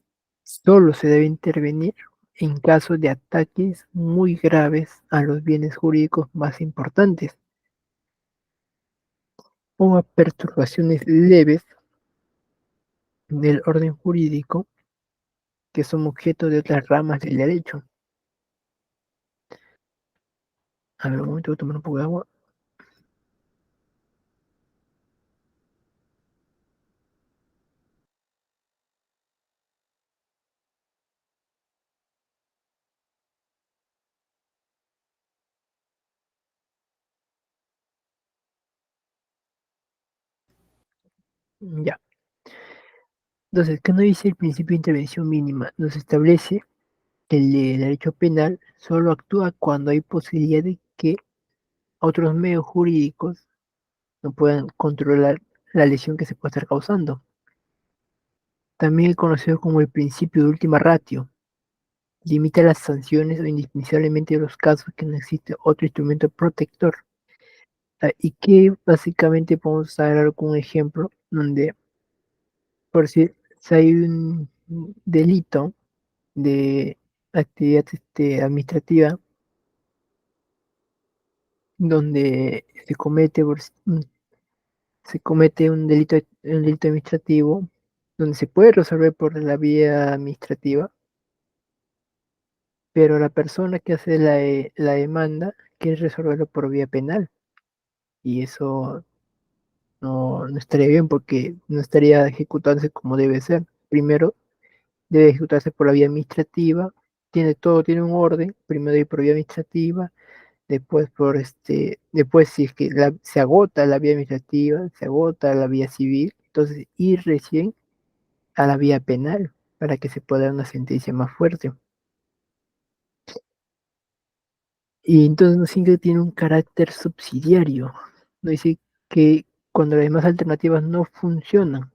solo se debe intervenir en caso de ataques muy graves a los bienes jurídicos más importantes o a perturbaciones leves del orden jurídico que son objeto de otras ramas del derecho. A ver, un momento, voy a tomar un poco de agua. Ya. Entonces, ¿qué nos dice el principio de intervención mínima? Nos establece que el derecho penal solo actúa cuando hay posibilidad de que otros medios jurídicos no puedan controlar la lesión que se puede estar causando. También es conocido como el principio de última ratio. Limita las sanciones o indispensablemente los casos que no existe otro instrumento protector. Y que básicamente podemos dar algún ejemplo donde, por si hay un delito de actividad administrativa donde se comete un delito administrativo, donde se puede resolver por la vía administrativa, pero la persona que hace la demanda quiere resolverlo por vía penal. Y eso no estaría bien porque no estaría ejecutándose como debe ser. Primero, debe ejecutarse por la vía administrativa, todo tiene un orden, primero ir por vía administrativa, después después si es que se agota la vía administrativa, se agota la vía civil, entonces ir recién a la vía penal para que se pueda dar una sentencia más fuerte. Y entonces nos indica que tiene un carácter subsidiario. Nos dice que cuando las demás alternativas no funcionan,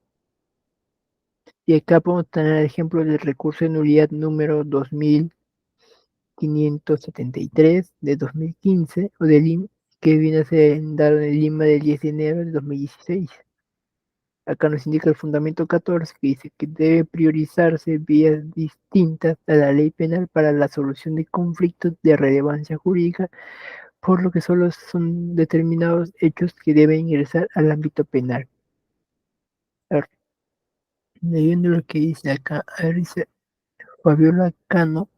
y acá podemos tener el ejemplo del recurso de nulidad número 2573 de 2015 o de Lima, que viene a ser dado en Lima del 10 de enero de 2016. Acá nos indica el fundamento 14 que dice que debe priorizarse vías distintas a la ley penal para la solución de conflictos de relevancia jurídica, por lo que solo son determinados hechos que deben ingresar al ámbito penal. A ver, leyendo lo que dice acá, a ver, dice Fabiola Cano,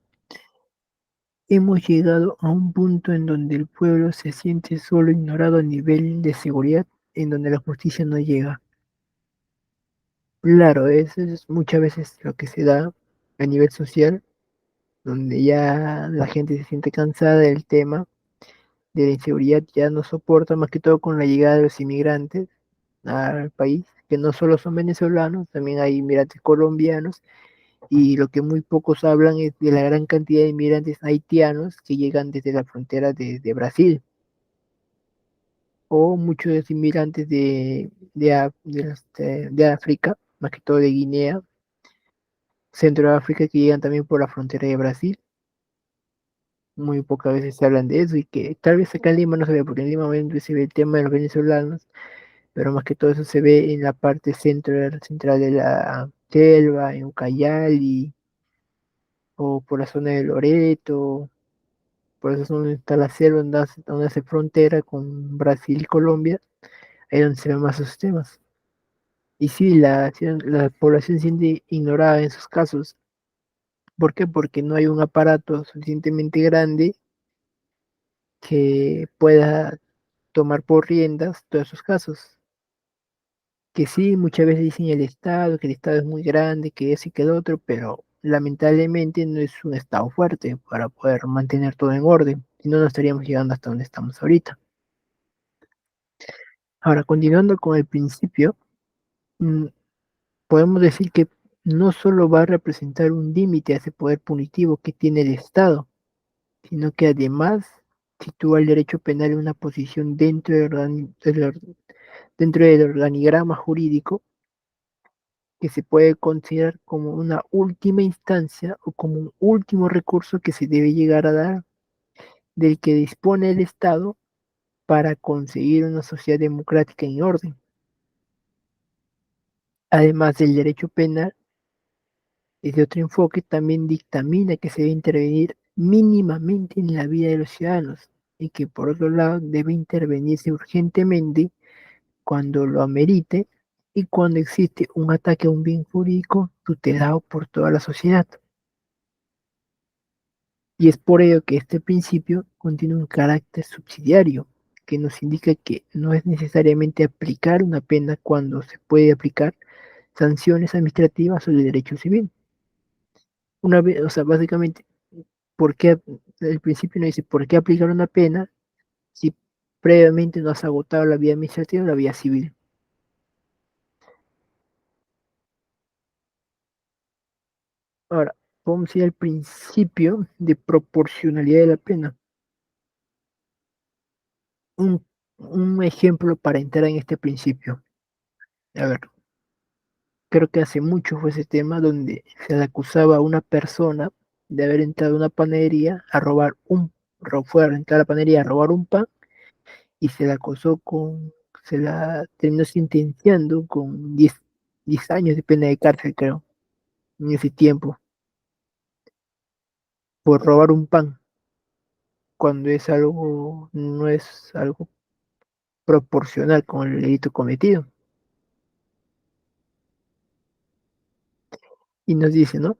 hemos llegado a un punto en donde el pueblo se siente solo ignorado a nivel de seguridad, en donde la justicia no llega. Claro, eso es muchas veces lo que se da a nivel social, donde ya la gente se siente cansada del tema de la inseguridad, ya no soporta más que todo con la llegada de los inmigrantes al país, que no solo son venezolanos, también hay inmigrantes colombianos, y lo que muy pocos hablan es de la gran cantidad de inmigrantes haitianos que llegan desde la frontera de Brasil, o muchos inmigrantes de África, más que todo de Guinea, Centro de África, que llegan también por la frontera de Brasil. Muy pocas veces se hablan de eso y que tal vez acá en Lima no se ve, porque en Lima obviamente se ve el tema de los venezolanos, pero más que todo eso se ve en la parte central de la selva, en Ucayali, o por la zona de Loreto, por esa zona donde está la selva, donde hace frontera con Brasil y Colombia, ahí es donde se ven más esos temas. Y sí, la población se siente ignorada en sus casos. ¿Por qué? Porque no hay un aparato suficientemente grande que pueda tomar por riendas todos esos casos. Que sí, muchas veces dicen que el Estado es muy grande, que eso y que el otro, pero lamentablemente no es un Estado fuerte para poder mantener todo en orden, si no, no estaríamos llegando hasta donde estamos ahorita. Ahora, continuando con el principio, mm, podemos decir que no solo va a representar un límite a ese poder punitivo que tiene el Estado, sino que además sitúa el derecho penal en una posición dentro del organigrama jurídico que se puede considerar como una última instancia o como un último recurso que se debe llegar a dar, del que dispone el Estado para conseguir una sociedad democrática en orden. Además del derecho penal, desde otro enfoque también dictamina que se debe intervenir mínimamente en la vida de los ciudadanos y que por otro lado debe intervenirse urgentemente cuando lo amerite y cuando existe un ataque a un bien jurídico tutelado por toda la sociedad. Y es por ello que este principio contiene un carácter subsidiario, que nos indica que no es necesariamente aplicar una pena cuando se puede aplicar sanciones administrativas o de derecho civil. Una vez, o sea, básicamente, ¿por qué el principio no dice por qué aplicar una pena si previamente no has agotado la vía administrativa o la vía civil? Ahora, vamos a ir al principio de proporcionalidad de la pena. Un, un ejemplo para entrar en este principio. A ver, creo que hace mucho fue ese tema donde se le acusaba a una persona de haber entrado a una panadería a robar fue a entrar a la panadería a robar un pan y se la acusó se la terminó sentenciando con 10 años de pena de cárcel, creo, en ese tiempo, por robar un pan, cuando es algo, no es algo proporcional con el delito cometido. Y nos dice, ¿no?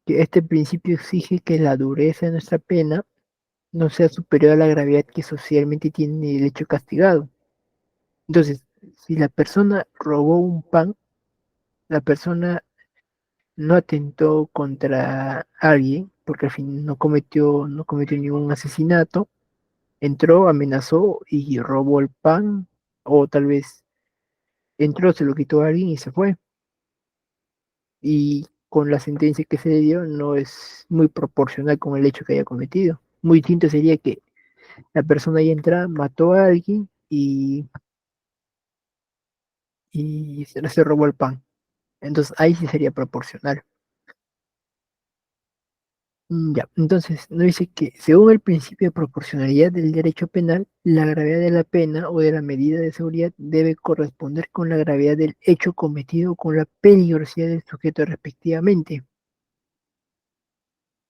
Que este principio exige que la dureza de nuestra pena no sea superior a la gravedad que socialmente tiene el hecho castigado. Entonces, si la persona robó un pan, la persona no atentó contra alguien, porque al fin no cometió ningún asesinato, entró, amenazó y robó el pan, o tal vez entró, se lo quitó a alguien y se fue. Y con la sentencia que se le dio no es muy proporcional con el hecho que haya cometido. Muy distinto sería que la persona ahí entra, mató a alguien y se robó el pan. Entonces ahí sí sería proporcional. Ya, entonces nos dice que según el principio de proporcionalidad del derecho penal, la gravedad de la pena o de la medida de seguridad debe corresponder con la gravedad del hecho cometido o con la peligrosidad del sujeto respectivamente.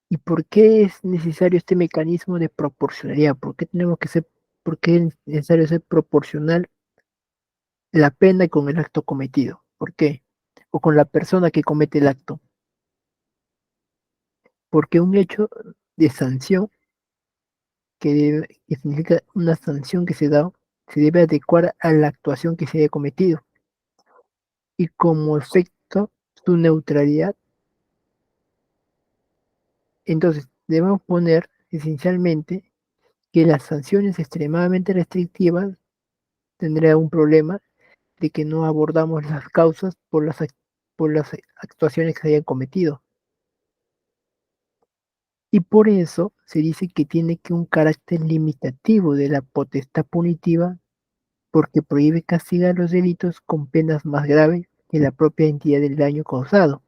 ¿Y por qué es necesario este mecanismo de proporcionalidad? ¿Por qué es necesario ser proporcional la pena con el acto cometido? ¿Por qué? O con la persona que comete el acto. Porque un hecho de sanción que significa una sanción que se da, se debe adecuar a la actuación que se haya cometido y como efecto su neutralidad. Entonces, debemos poner esencialmente que las sanciones extremadamente restrictivas tendrán un problema de que no abordamos las causas por las actuaciones que se hayan cometido. Y por eso se dice que tiene que un carácter limitativo de la potestad punitiva porque prohíbe castigar los delitos con penas más graves que la propia entidad del daño causado.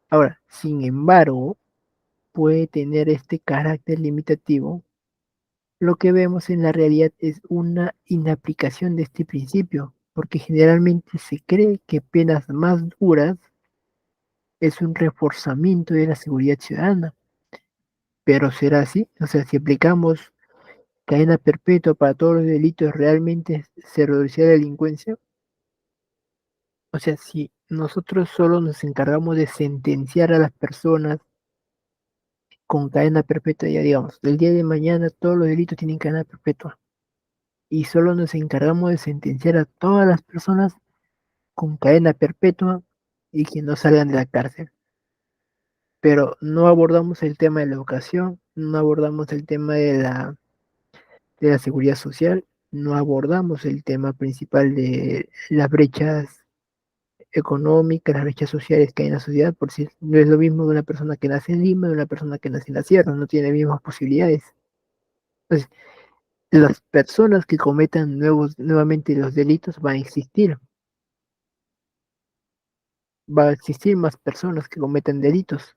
Ahora, sin embargo, puede tener este carácter limitativo. Lo que vemos en la realidad es una inaplicación de este principio, porque generalmente se cree que penas más duras es un reforzamiento de la seguridad ciudadana, pero será así, o sea, si aplicamos cadena perpetua para todos los delitos, ¿realmente se reducirá la delincuencia? O sea, si nosotros solo nos encargamos de sentenciar a las personas con cadena perpetua, ya digamos, del día de mañana todos los delitos tienen cadena perpetua, y solo nos encargamos de sentenciar a todas las personas con cadena perpetua y que no salgan de la cárcel. Pero no abordamos el tema de la educación, no abordamos el tema de la seguridad social, no abordamos el tema principal de las brechas económicas, las brechas sociales que hay en la sociedad, por si no es lo mismo de una persona que nace en Lima de una persona que nace en la sierra, no tiene las mismas posibilidades. Entonces, las personas que cometan nuevamente los delitos van a existir, va a existir más personas que cometan delitos.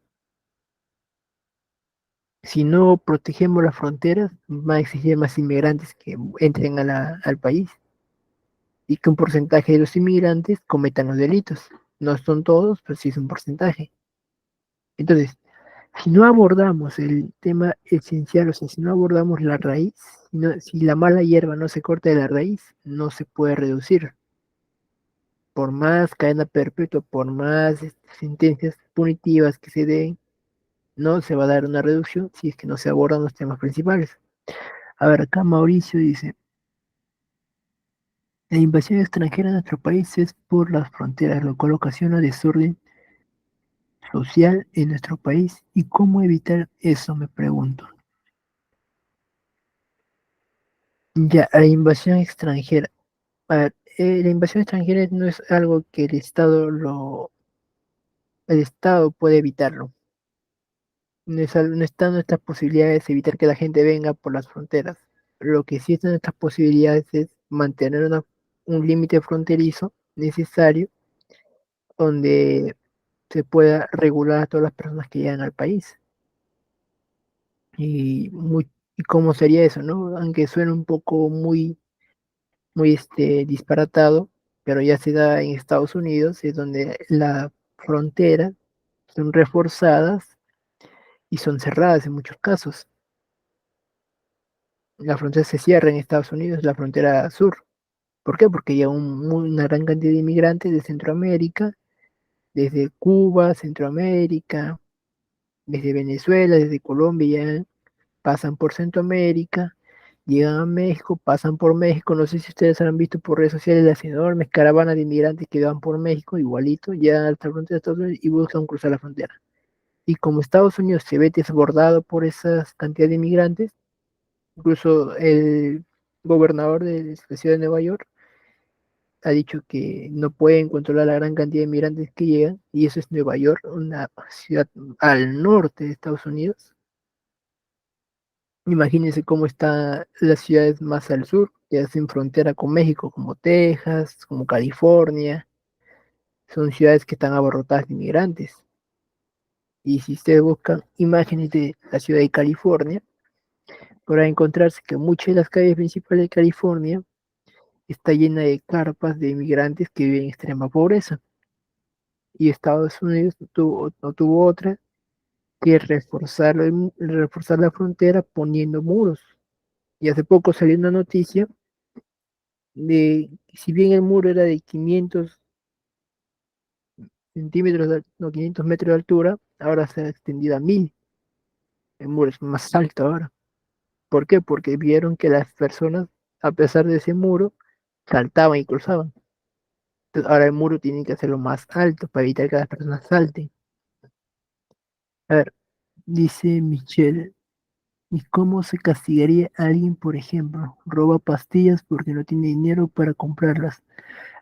Si no protegemos las fronteras, van a existir más inmigrantes que entren al país y que un porcentaje de los inmigrantes cometan los delitos. No son todos, pero sí es un porcentaje. Entonces, si no abordamos el tema esencial, o sea, si no abordamos la raíz, si la mala hierba no se corta de la raíz, no se puede reducir. Por más cadena perpetua, por más sentencias punitivas que se den, no se va a dar una reducción si es que no se abordan los temas principales. A ver, acá Mauricio dice, la invasión extranjera en nuestro país es por las fronteras, lo cual ocasiona desorden social en nuestro país. ¿Y cómo evitar eso? Me pregunto. Ya, la invasión extranjera. A ver, la invasión extranjera no es algo que el Estado puede evitarlo. No está en nuestras posibilidades evitar que la gente venga por las fronteras. Lo que sí está en nuestras posibilidades es mantener un límite fronterizo necesario donde se pueda regular a todas las personas que llegan al país. ¿Y cómo sería eso, no? Aunque suene un poco muy disparatado, pero ya se da en Estados Unidos, es donde las fronteras son reforzadas y son cerradas en muchos casos. la frontera se cierra en Estados Unidos, la frontera sur. ¿Por qué? Porque hay una gran cantidad de inmigrantes de Centroamérica, desde Cuba, Centroamérica, desde Venezuela, desde Colombia, ya pasan por Centroamérica, llegan a México, pasan por México. No sé si ustedes han visto por redes sociales las enormes caravanas de inmigrantes que van por México, igualito, llegan hasta la frontera de Estados Unidos y buscan cruzar la frontera. Y como Estados Unidos se ve desbordado por esas cantidades de inmigrantes, incluso el gobernador de la ciudad de Nueva York ha dicho que no pueden controlar la gran cantidad de inmigrantes que llegan, y eso es Nueva York, una ciudad al norte de Estados Unidos. Imagínense cómo están las ciudades más al sur, que hacen frontera con México, como Texas, como California. Son ciudades que están abarrotadas de inmigrantes. Y si ustedes buscan imágenes de la ciudad de California, podrán encontrarse que muchas de las calles principales de California está llena de carpas de inmigrantes que viven en extrema pobreza. Y Estados Unidos no tuvo otra que reforzar la frontera poniendo muros. Y hace poco salió una noticia de, si bien el muro era de 500 centímetros, no, 500 metros de altura, ahora se ha extendido a 1000. El muro es más alto ahora. ¿Por qué? Porque vieron que las personas, a pesar de ese muro, saltaban y cruzaban. Entonces, ahora el muro tiene que hacerlo más alto para evitar que las personas salten. A ver, dice Michelle, ¿y cómo se castigaría a alguien, por ejemplo? Roba pastillas porque no tiene dinero para comprarlas.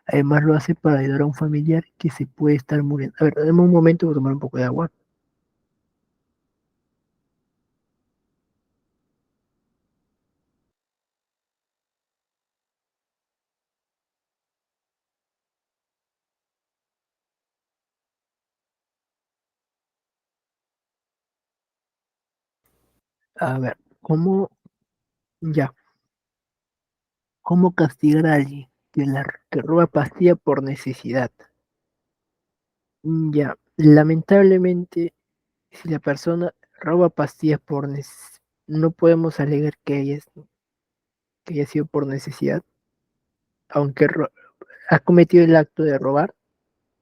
Además lo hace para ayudar a un familiar que se puede estar muriendo. A ver, dame un momento, voy a tomar un poco de agua. A ver, ya, ¿cómo castigar a alguien que roba pastilla por necesidad? Ya, lamentablemente, si la persona roba pastillas por necesidad, no podemos alegar que haya sido por necesidad, aunque ha cometido el acto de robar,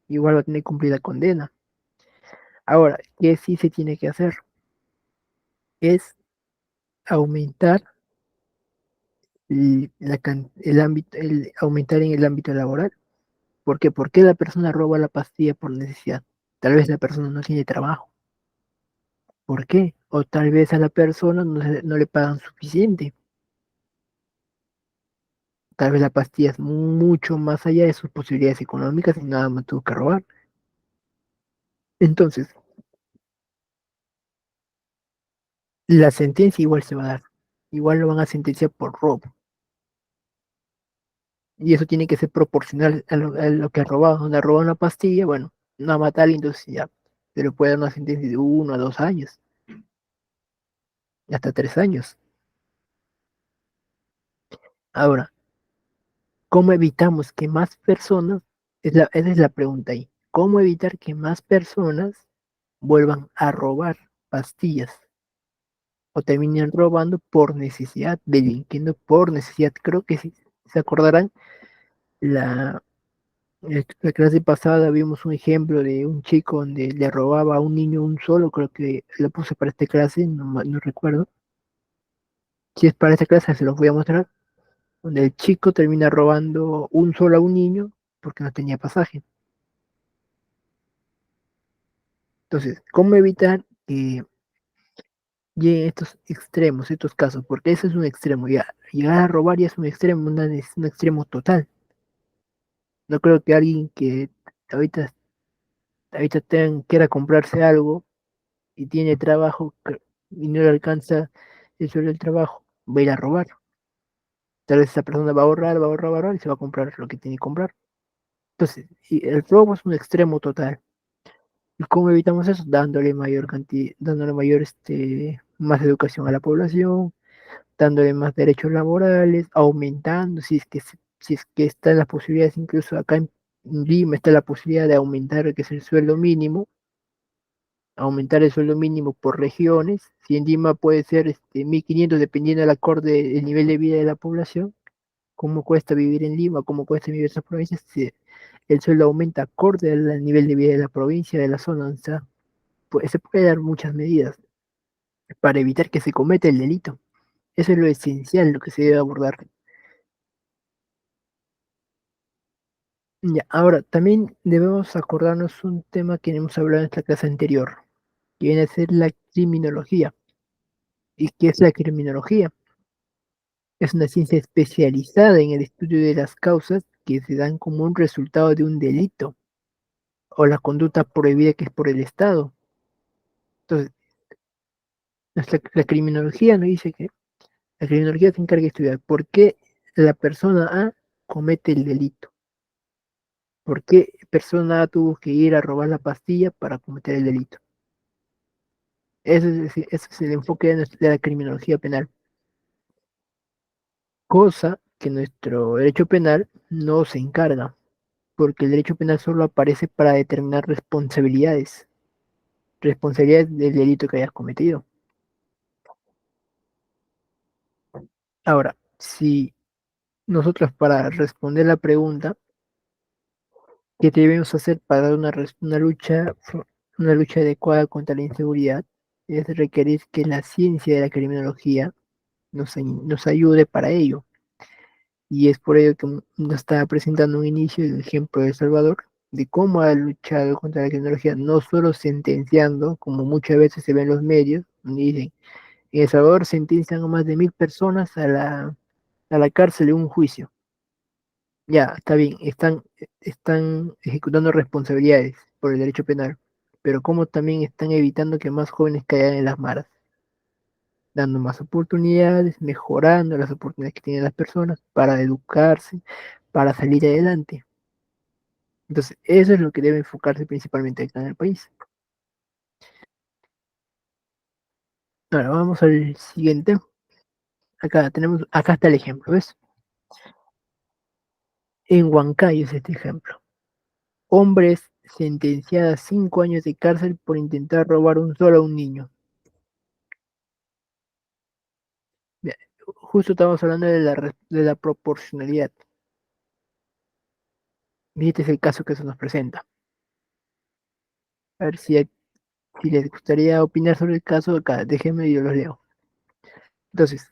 igual va a tener que cumplir la condena. Ahora, ¿qué sí se tiene que hacer? Es aumentar aumentar en el ámbito laboral. ¿Por qué? ¿Por qué la persona roba la pastilla por necesidad? Tal vez la persona no tiene trabajo. ¿Por qué? O tal vez a la persona no le pagan suficiente. Tal vez la pastilla es mucho más allá de sus posibilidades económicas y nada más tuvo que robar. Entonces, la sentencia igual se va a dar. Igual lo van a sentenciar por robo. Y eso tiene que ser proporcional a lo que ha robado. Donde ha robado una pastilla, bueno, no a matar, entonces ya se le puede dar una sentencia de 1 a 2 años, hasta 3 años. Ahora, ¿cómo evitamos que más personas, esa es la pregunta ahí, cómo evitar que más personas vuelvan a robar pastillas o terminen robando por necesidad, delinquiendo por necesidad? Creo que si se acordarán, la, la clase pasada vimos un ejemplo de un chico donde le robaba a un niño un solo, creo que lo puse para esta clase, no recuerdo. Si es para esta clase, se los voy a mostrar, donde el chico termina robando un solo a un niño porque no tenía pasaje. Entonces, ¿cómo evitar que lleguen estos extremos, estos casos? Porque ese es un extremo, ya. Llegar a robar ya es un extremo, es un extremo total. No creo que alguien que ahorita, quiera comprarse algo y tiene trabajo y no le alcanza el sueldo del trabajo, va a ir a robar. Tal vez esa persona va a ahorrar y se va a comprar lo que tiene que comprar. Entonces, y el robo es un extremo total. ¿Y cómo evitamos eso? Dándole mayor cantidad, dándole mayor, más educación a la población, dándole más derechos laborales, aumentando, si es que están las posibilidades, incluso acá en Lima está la posibilidad de aumentar lo que es el sueldo mínimo, aumentar el sueldo mínimo por regiones. Si en Lima puede ser 1.500 dependiendo del acorde del nivel de vida de la población, cómo cuesta vivir en Lima, cómo cuesta vivir en otras provincias, si el sueldo aumenta acorde al nivel de vida de la provincia, de la zona donde está. Pues, se puede dar muchas medidas para evitar que se cometa el delito. Eso es lo esencial, lo que se debe abordar. Ya, ahora, también debemos acordarnos un tema que hemos hablado en esta clase anterior, que viene a ser la criminología. ¿Y qué es la criminología? Es una ciencia especializada en el estudio de las causas que se dan como un resultado de un delito o la conducta prohibida que es por el Estado. Entonces, la criminología nos dice que la criminología se encarga de estudiar por qué la persona A comete el delito, por qué persona A tuvo que ir a robar la pastilla para cometer el delito. Ese es el enfoque de la criminología penal, cosa que nuestro derecho penal no se encarga, porque el derecho penal solo aparece para determinar responsabilidades del delito que hayas cometido. Ahora, si nosotros para responder la pregunta, ¿qué debemos hacer para dar una lucha adecuada contra la inseguridad? Es requerir que la ciencia de la criminología nos ayude para ello. Y es por ello que nos está presentando un inicio del ejemplo de El Salvador, de cómo ha luchado contra la criminología, no solo sentenciando, como muchas veces se ve en los medios, donde dicen, en El Salvador sentencian a más de 1.000 personas a la cárcel de un juicio. Ya, está bien, están ejecutando responsabilidades por el derecho penal, pero cómo también están evitando que más jóvenes caigan en las maras, dando más oportunidades, mejorando las oportunidades que tienen las personas para educarse, para salir adelante. Entonces, eso es lo que debe enfocarse principalmente acá en el país. Ahora vamos al siguiente. Acá está el ejemplo, ¿ves? En Huancayo es este ejemplo. Hombres sentenciada a 5 años de cárcel por intentar robar solo a un niño. Bien, justo estamos hablando de la proporcionalidad. Y este es el caso que se nos presenta. A ver si les gustaría opinar sobre el caso acá. Déjenme, yo los leo. Entonces,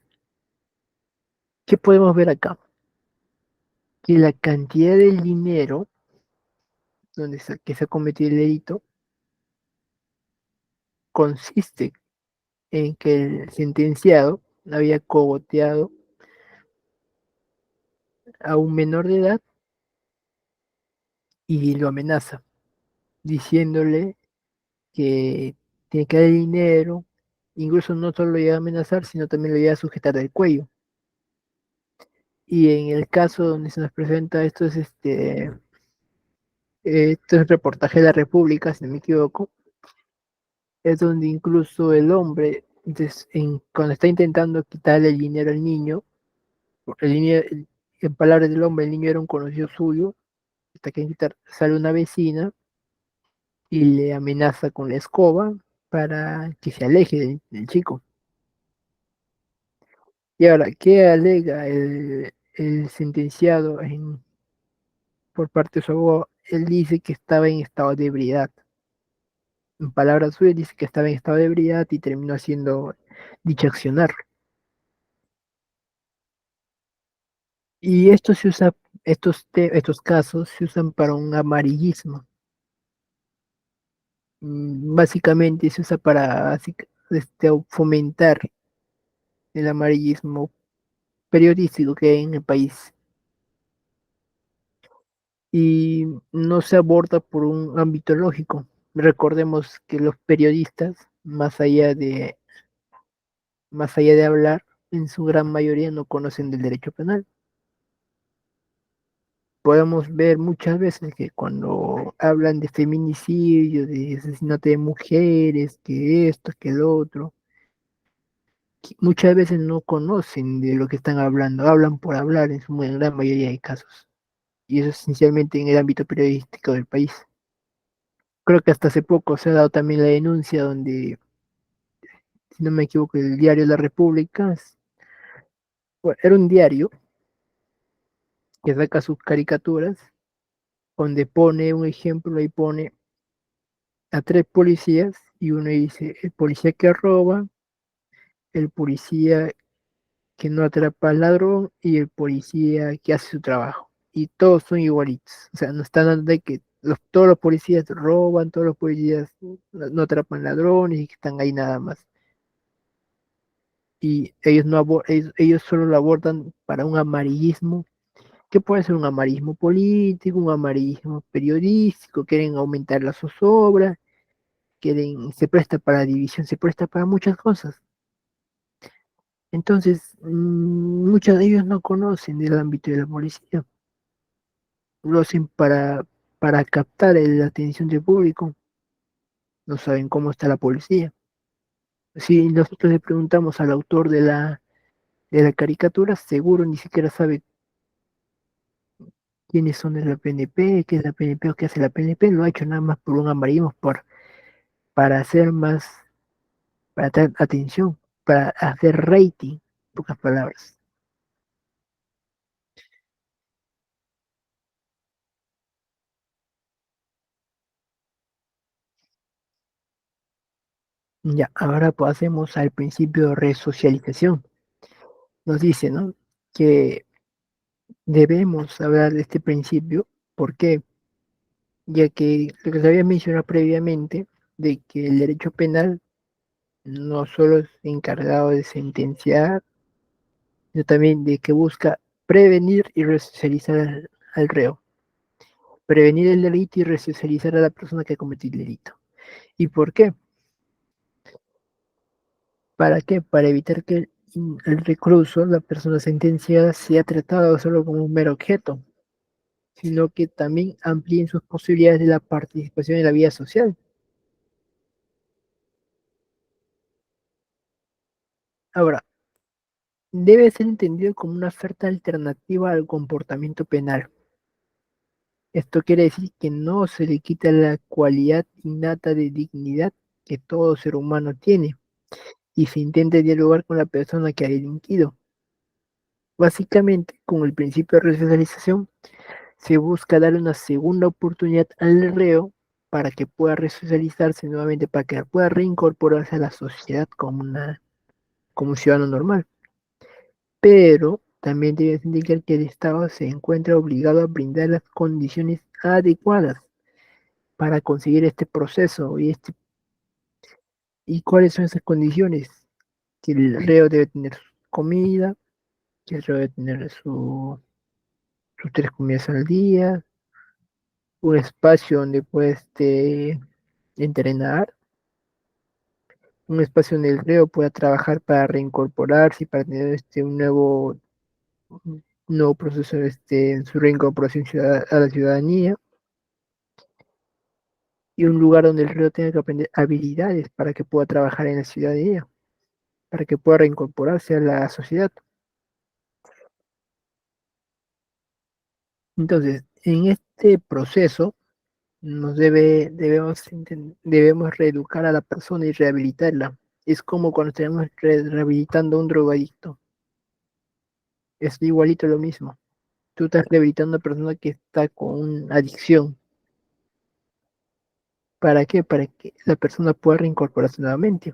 ¿qué podemos ver acá? Que la cantidad del dinero que se ha cometido el delito consiste en que el sentenciado había cogoteado a un menor de edad y lo amenaza, diciéndole que tiene que dar dinero, incluso no solo lo llega a amenazar, sino también lo llega a sujetar del cuello. Y en el caso donde se nos presenta esto es el reportaje de la República, si no me equivoco, es donde incluso el hombre, cuando está intentando quitarle el dinero al niño, porque en palabras del hombre, el niño era un conocido suyo, hasta que sale una vecina y le amenaza con la escoba para que se aleje del chico. Y ahora, ¿qué alega el sentenciado por parte de su abogado? Él dice que estaba en estado de ebriedad. En palabras suyas, dice que estaba en estado de ebriedad y terminó haciendo dicho accionar. Y estos casos se usan para un amarillismo. Básicamente se usa para fomentar el amarillismo periodístico que hay en el país. Y no se aborda por un ámbito lógico. Recordemos que los periodistas, más allá de hablar, en su gran mayoría no conocen del derecho penal. Podemos ver muchas veces que cuando hablan de feminicidio, de asesinato de mujeres, que esto, que lo otro, que muchas veces no conocen de lo que están hablando, hablan por hablar en su gran mayoría de casos. Y eso es esencialmente en el ámbito periodístico del país. Creo que hasta hace poco se ha dado también la denuncia donde, si no me equivoco, el diario La República, bueno, era un diario que saca sus caricaturas, donde pone un ejemplo, ahí pone a tres policías y uno dice el policía que roba, el policía que no atrapa al ladrón y el policía que hace su trabajo. Y todos son igualitos. O sea, no están dando de que todos los policías roban, todos los policías no atrapan ladrones y que están ahí nada más. Y ellos, no ellos solo lo abordan para un amarillismo, que puede ser un amarillismo político, un amarillismo periodístico, quieren aumentar la zozobra, quieren, se presta para división, se presta para muchas cosas. Entonces, muchos de ellos no conocen el ámbito de la policía, lo hacen para captar la atención del público, no saben cómo está la policía. Si nosotros le preguntamos al autor de la caricatura, seguro ni siquiera sabe quiénes son de la PNP, qué es la PNP o qué hace la PNP, lo ha hecho nada más por un amarillismo, para hacer más, para atraer atención, para hacer rating, en pocas palabras. Ya, ahora pasemos al principio de resocialización. Nos dice, ¿no? Que debemos hablar de este principio. ¿Por qué? Ya que lo que se había mencionado previamente, de que el derecho penal no solo es encargado de sentenciar, sino también de que busca prevenir y resocializar al reo. Prevenir el delito y resocializar a la persona que cometió el delito. ¿Y por qué? ¿Para qué? Para evitar que el recluso, la persona sentenciada, sea tratado solo como un mero objeto, sino que también amplíen sus posibilidades de la participación en la vida social. Ahora, debe ser entendido como una oferta alternativa al comportamiento penal. Esto quiere decir que no se le quita la cualidad innata de dignidad que todo ser humano tiene y se intenta dialogar con la persona que ha delinquido. Básicamente, con el principio de resocialización, se busca darle una segunda oportunidad al reo para que pueda resocializarse nuevamente, para que pueda reincorporarse a la sociedad como un ciudadano normal. Pero también debe indicar que el Estado se encuentra obligado a brindar las condiciones adecuadas para conseguir este proceso. ¿Y cuáles son esas condiciones? Que el reo debe tener comida, que el reo debe tener sus tres comidas al día, un espacio donde puede entrenar, un espacio donde el reo pueda trabajar para reincorporarse y para tener un nuevo proceso en su reincorporación a la ciudadanía, y un lugar donde el reo tenga que aprender habilidades para que pueda trabajar en la ciudadanía, para que pueda reincorporarse a la sociedad. Entonces, en este proceso debemos reeducar a la persona y rehabilitarla. Es como cuando estamos rehabilitando a un drogadicto. Es igualito lo mismo. Tú estás rehabilitando a una persona que está con una adicción. ¿Para qué? Para que la persona pueda reincorporarse nuevamente.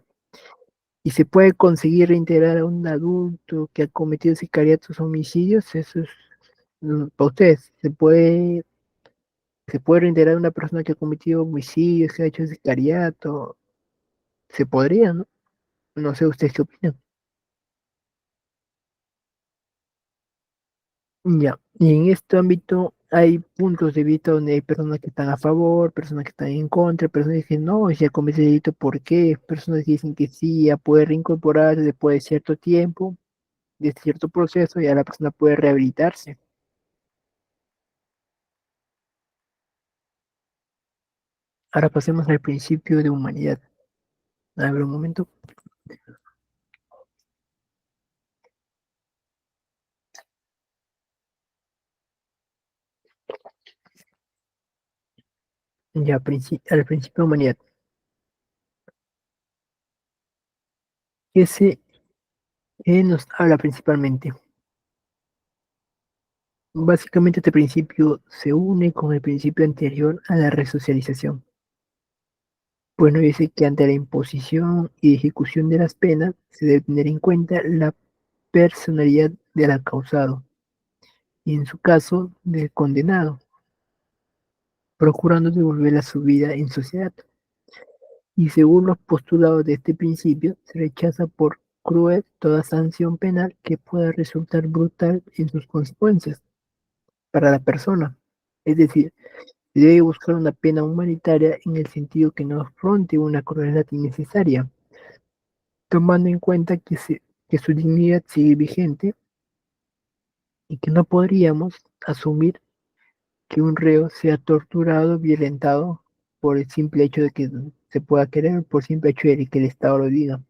Y se puede conseguir reintegrar a un adulto que ha cometido sicariatos o homicidios, eso es para ustedes. Se puede reintegrar a una persona que ha cometido homicidios, que ha hecho sicariato. Se podría, ¿no? No sé ustedes qué opinan. Ya, y en este ámbito hay puntos de vista donde hay personas que están a favor, personas que están en contra, personas que dicen, no, si ya comete delito, ¿por qué? Personas que dicen que sí, ya puede reincorporarse después de cierto tiempo, de cierto proceso, ya la persona puede rehabilitarse. Ahora pasemos al principio de humanidad. A ver un momento. Ya al principio de humanidad. Ese nos habla principalmente. Básicamente este principio se une con el principio anterior a la resocialización. Pues nos dice que ante la imposición y ejecución de las penas se debe tener en cuenta la personalidad del acusado y en su caso del condenado, procurando devolverle su vida en sociedad. Y según los postulados de este principio, se rechaza por cruel toda sanción penal que pueda resultar brutal en sus consecuencias para la persona. Es decir, se debe buscar una pena humanitaria en el sentido que no afronte una crueldad innecesaria, tomando en cuenta que su dignidad sigue vigente y que no podríamos asumir que un reo sea torturado, violentado por el simple hecho de que se pueda querer, por el simple hecho de que el Estado lo diga.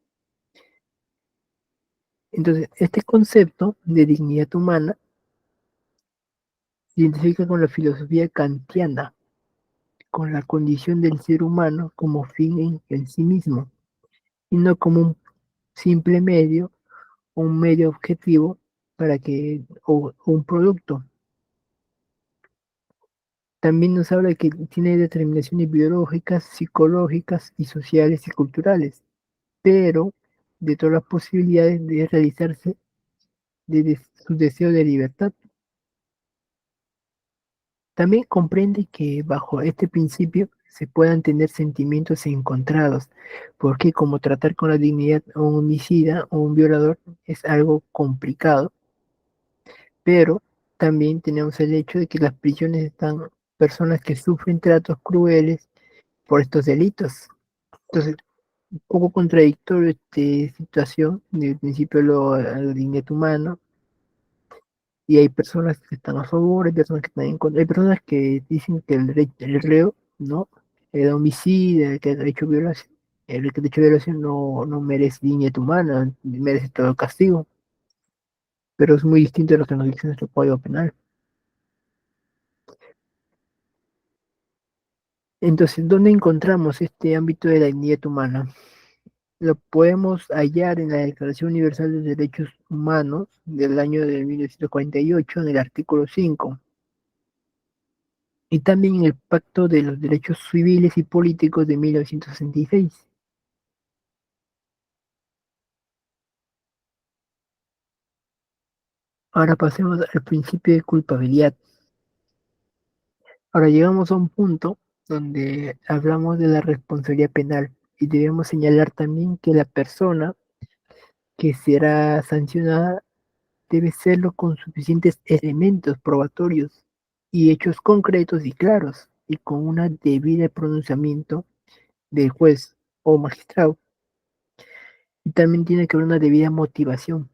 Entonces, este concepto de dignidad humana se identifica con la filosofía kantiana, con la condición del ser humano como fin en sí mismo, y no como un simple medio o un medio objetivo o un producto. También nos habla de que tiene determinaciones biológicas, psicológicas y sociales y culturales, pero de todas las posibilidades de realizarse desde su deseo de libertad. También comprende que bajo este principio se puedan tener sentimientos encontrados, porque como tratar con la dignidad a un homicida o un violador es algo complicado, pero también tenemos el hecho de que las prisiones están personas que sufren tratos crueles por estos delitos. Entonces, un poco contradictorio esta situación, del principio la dignidad humana, y hay personas que están a favor, hay personas que están en contra, hay personas que dicen que el reo, ¿no? El homicida, el que ha hecho violación, el que ha hecho violación no merece dignidad humana, merece todo castigo, pero es muy distinto a lo que nos dice nuestro Código Penal. Entonces, ¿dónde encontramos este ámbito de la dignidad humana? Lo podemos hallar en la Declaración Universal de Derechos Humanos del año de 1948, en el artículo 5, y también en el Pacto de los Derechos Civiles y Políticos de 1966. Ahora pasemos al principio de culpabilidad. Ahora llegamos a un punto donde hablamos de la responsabilidad penal y debemos señalar también que la persona que será sancionada debe serlo con suficientes elementos probatorios y hechos concretos y claros, y con un debido pronunciamiento del juez o magistrado. Y también tiene que haber una debida motivación.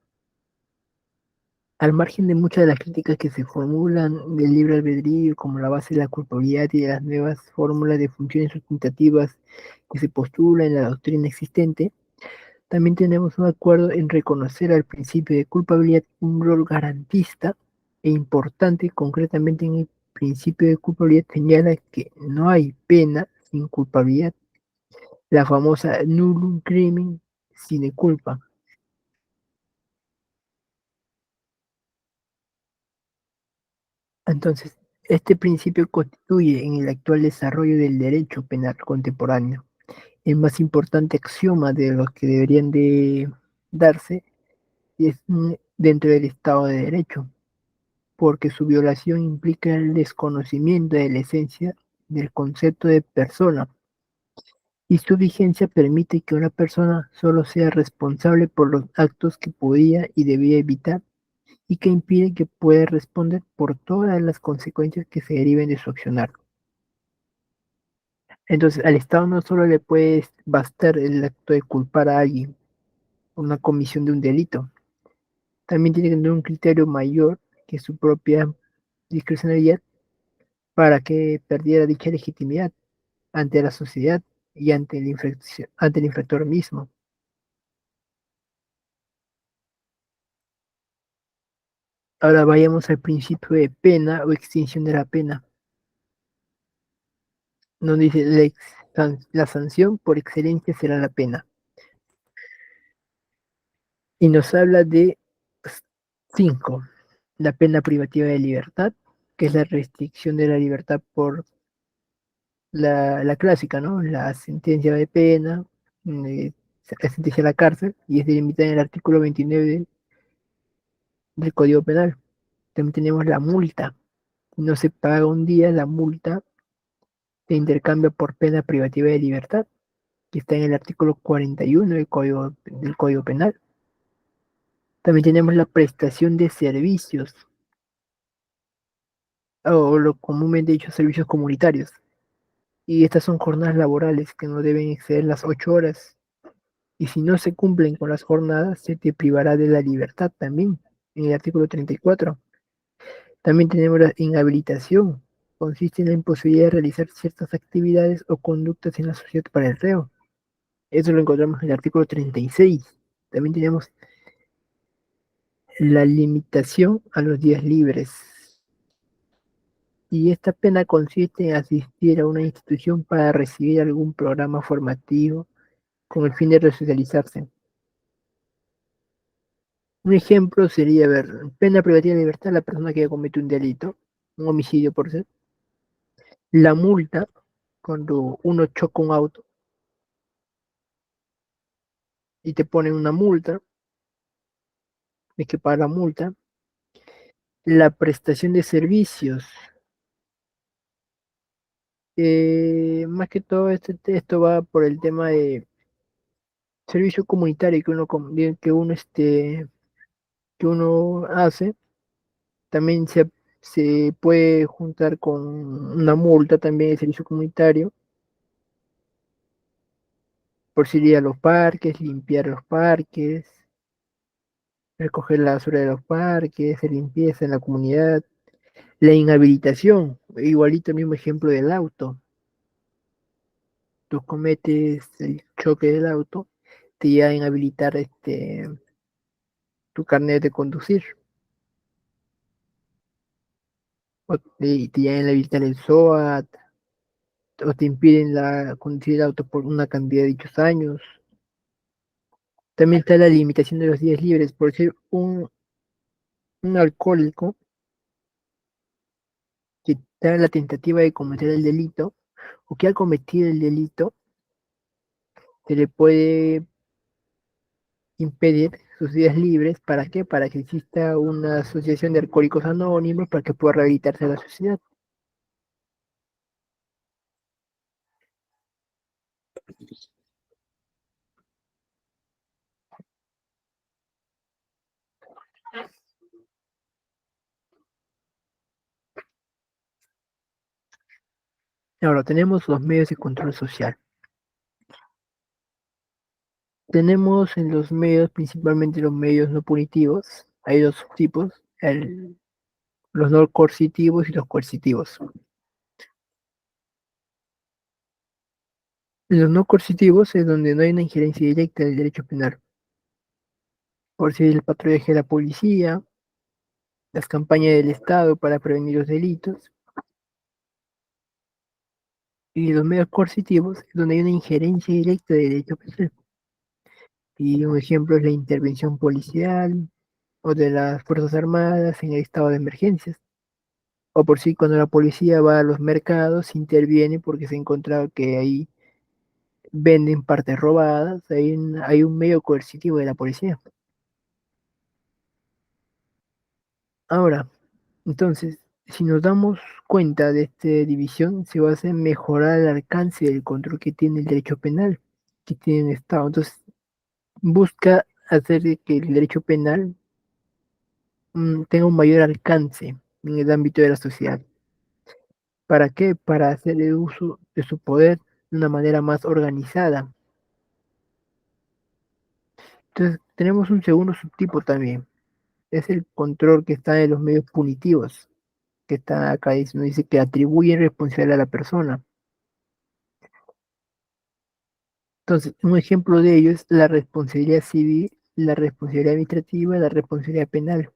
Al margen de muchas de las críticas que se formulan del libre albedrío como la base de la culpabilidad y de las nuevas fórmulas de funciones sustentativas que se postulan en la doctrina existente, también tenemos un acuerdo en reconocer al principio de culpabilidad un rol garantista e importante. Concretamente en el principio de culpabilidad señala que no hay pena sin culpabilidad, la famosa nullum crimen sine culpa. Entonces, este principio constituye en el actual desarrollo del derecho penal contemporáneo el más importante axioma de los que deberían de darse y es dentro del Estado de Derecho, porque su violación implica el desconocimiento de la esencia del concepto de persona y su vigencia permite que una persona solo sea responsable por los actos que podía y debía evitar y que impide que pueda responder por todas las consecuencias que se deriven de su accionar. Entonces, al Estado no solo le puede bastar el acto de culpar a alguien por una comisión de un delito, también tiene que tener un criterio mayor que su propia discrecionalidad para que perdiera dicha legitimidad ante la sociedad y ante el infractor mismo. Ahora vayamos al principio de pena o extinción de la pena. donde dice la sanción por excelencia será la pena. Y nos habla de 5, la pena privativa de libertad, que es la restricción de la libertad por la clásica, ¿no? La sentencia de pena, la sentencia a la cárcel, y es delimitada en el artículo 29 del Código Penal. También tenemos la multa. Si no se paga un día, la multa se intercambia por pena privativa de libertad, que está en el artículo 41 del Código Penal. También tenemos la prestación de servicios, o lo comúnmente dicho, servicios comunitarios. Y estas son jornadas laborales que no deben exceder las 8 horas. Y si no se cumplen con las jornadas, se te privará de la libertad también, en el artículo 34. También tenemos la inhabilitación. Consiste en la imposibilidad de realizar ciertas actividades o conductas en la sociedad para el reo. Eso lo encontramos en el artículo 36. También tenemos la limitación a los días libres. Y esta pena consiste en asistir a una institución para recibir algún programa formativo con el fin de resocializarse. Un ejemplo sería, ver, pena privativa de libertad a la persona que comete un delito, un homicidio por ser. La multa, cuando uno choca un auto y te ponen una multa, hay que pagar la multa. La prestación de servicios. Más que todo, esto va por el tema de servicio comunitario que uno hace. También se puede juntar con una multa también de servicio comunitario, por si ir a los parques, limpiar los parques, recoger la basura de los parques, hacer limpieza en la comunidad. La inhabilitación, igualito el mismo ejemplo del auto. Tú cometes el choque del auto, te lleva a inhabilitar tu carnet de conducir, o te llevan a inhabilitar el SOAT, o te impiden conducir el auto por una cantidad de dichos años. También está la limitación de los días libres, por ser un alcohólico que está en la tentativa de cometer el delito, o que ha cometido el delito, se le puede impedir sus días libres. ¿Para qué? Para que exista una asociación de alcohólicos anónimos para que pueda rehabilitarse a la sociedad. Ahora, tenemos los medios de control social. Tenemos en los medios, principalmente los medios no punitivos, hay dos tipos, los no coercitivos y los coercitivos. Los no coercitivos es donde no hay una injerencia directa del derecho penal, por si el patrullaje de la policía, las campañas del Estado para prevenir los delitos, y los medios coercitivos es donde hay una injerencia directa del derecho penal. Y un ejemplo es la intervención policial o de las Fuerzas Armadas en el estado de emergencias. O por si cuando la policía va a los mercados, interviene porque se ha encontrado que ahí venden partes robadas, hay un medio coercitivo de la policía. Ahora, entonces, si nos damos cuenta de esta división, se va a hacer mejorar el alcance del control que tiene el derecho penal, que tiene el Estado. Entonces, busca hacer de que el derecho penal tenga un mayor alcance en el ámbito de la sociedad. ¿Para qué? Para hacer el uso de su poder de una manera más organizada. Entonces, tenemos un segundo subtipo también. Es el control que está en los medios punitivos, que está acá dice que atribuyen responsabilidad a la persona. Entonces, un ejemplo de ello es la responsabilidad civil, la responsabilidad administrativa, la responsabilidad penal.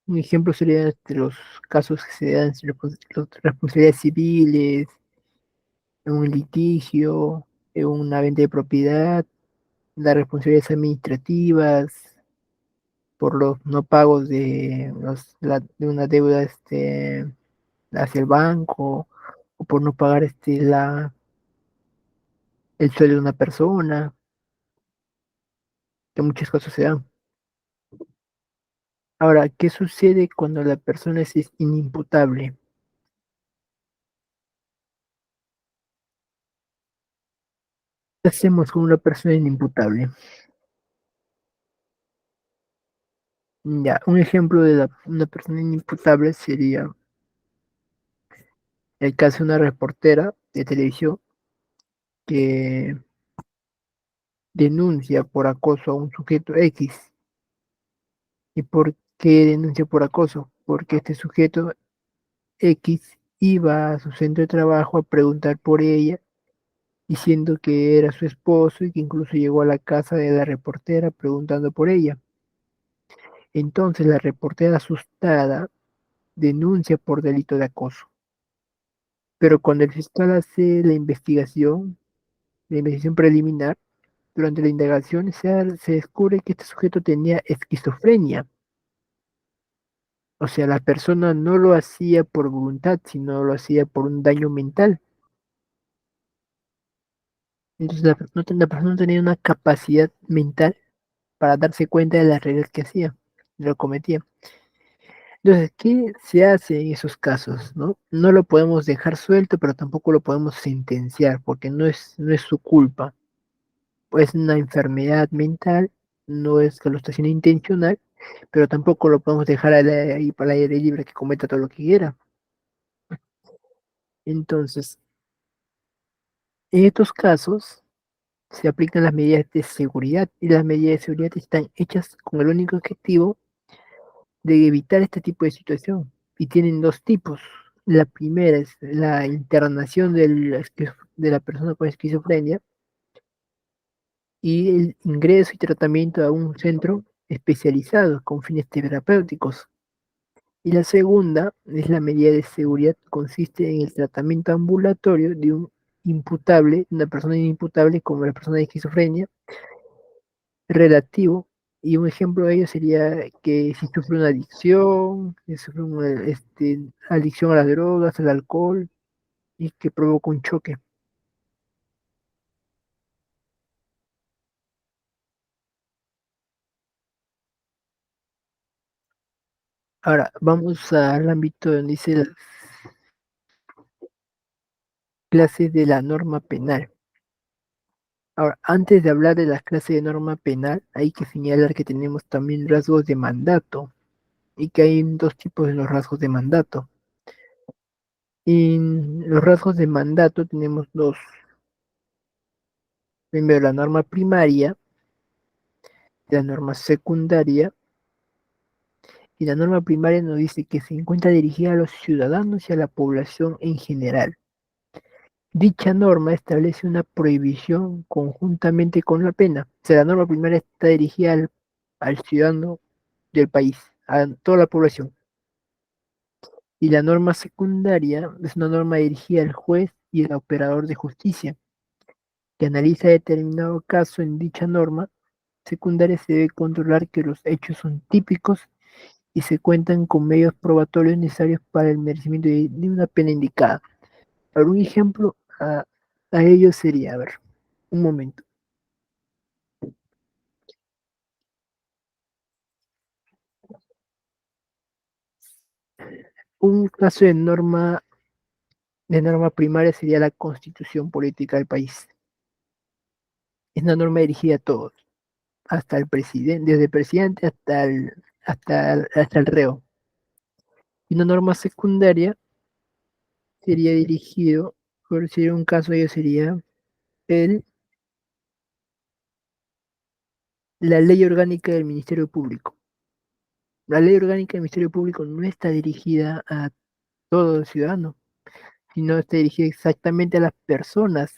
Un ejemplo sería los casos que se dan, las responsabilidades civiles, en un litigio, en una venta de propiedad, las responsabilidades administrativas por los no pagos de una deuda hacia el banco, o por no pagar el sueldo de una persona, que muchas cosas se dan. Ahora, ¿qué sucede cuando la persona es inimputable? ¿Qué hacemos con una persona inimputable? Ya, un ejemplo de una persona inimputable sería el caso de una reportera de televisión que denuncia por acoso a un sujeto X. ¿Y por qué denuncia por acoso? Porque este sujeto X iba a su centro de trabajo a preguntar por ella, diciendo que era su esposo y que incluso llegó a la casa de la reportera preguntando por ella. Entonces la reportera asustada denuncia por delito de acoso. Pero cuando el fiscal hace la investigación preliminar, durante la indagación se descubre que este sujeto tenía esquizofrenia. O sea, la persona no lo hacía por voluntad, sino lo hacía por un daño mental. Entonces la persona no tenía una capacidad mental para darse cuenta de las reglas que hacía, lo cometía. Entonces, ¿qué se hace en esos casos, no? No lo podemos dejar suelto, pero tampoco lo podemos sentenciar, porque no es su culpa. Es una enfermedad mental, no es que lo esté haciendo intencional, pero tampoco lo podemos dejar ahí para el aire libre que cometa todo lo que quiera. Entonces, en estos casos se aplican las medidas de seguridad y las medidas de seguridad están hechas con el único objetivo de evitar este tipo de situación. Y tienen dos tipos. La primera es la internación de la persona con esquizofrenia y el ingreso y tratamiento a un centro especializado con fines terapéuticos. Y la segunda es la medida de seguridad, consiste en el tratamiento ambulatorio de un imputable, una persona inimputable como la persona de esquizofrenia, relativo. Y un ejemplo de ello sería que si sufre una adicción, que sufre una adicción a las drogas, al alcohol, y que provoca un choque. Ahora, vamos al ámbito donde dice las clases de la norma penal. Ahora, antes de hablar de las clases de norma penal, hay que señalar que tenemos también rasgos de mandato y que hay dos tipos de los rasgos de mandato. En los rasgos de mandato tenemos dos. Primero, la norma primaria, la norma secundaria, y la norma primaria nos dice que se encuentra dirigida a los ciudadanos y a la población en general. Dicha norma establece una prohibición conjuntamente con la pena. O sea, la norma primaria está dirigida al ciudadano del país, a toda la población. Y la norma secundaria es una norma dirigida al juez y al operador de justicia, que analiza determinado caso. En dicha norma secundaria se debe controlar que los hechos son típicos y se cuentan con medios probatorios necesarios para el merecimiento de una pena indicada. Algún ejemplo a ello sería, a ver, un momento. Un caso de norma primaria sería la constitución política del país. Es una norma dirigida a todos, hasta el presidente, desde el presidente hasta el reo. Y una norma secundaria sería dirigido, por si un caso ello sería el, la ley orgánica del Ministerio Público. La ley orgánica del Ministerio Público no está dirigida a todo el ciudadano, sino está dirigida exactamente a las personas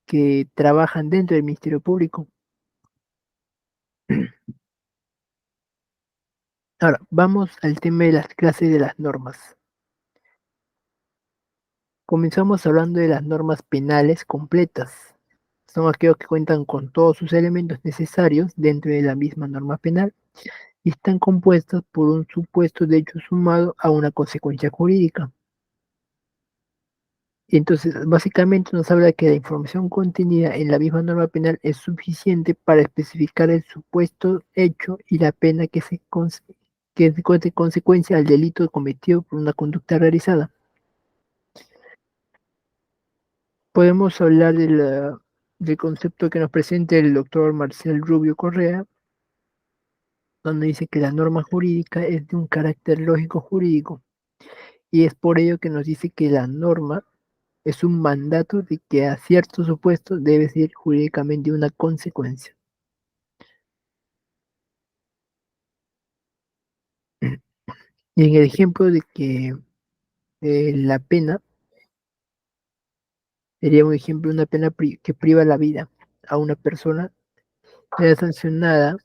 que trabajan dentro del Ministerio Público. Ahora, vamos al tema de las clases de las normas. Comenzamos hablando de las normas penales completas. Son aquellos que cuentan con todos sus elementos necesarios dentro de la misma norma penal y están compuestas por un supuesto de hecho sumado a una consecuencia jurídica. Entonces, básicamente nos habla que la información contenida en la misma norma penal es suficiente para especificar el supuesto hecho y la pena que es de consecuencia al delito cometido por una conducta realizada. Podemos hablar del concepto que nos presenta el doctor Marcel Rubio Correa, donde dice que la norma jurídica es de un carácter lógico jurídico y es por ello que nos dice que la norma es un mandato de que a cierto supuesto debe ser jurídicamente una consecuencia. Y en el ejemplo de que la pena sería un ejemplo de una pena que priva la vida a una persona, será sancionada,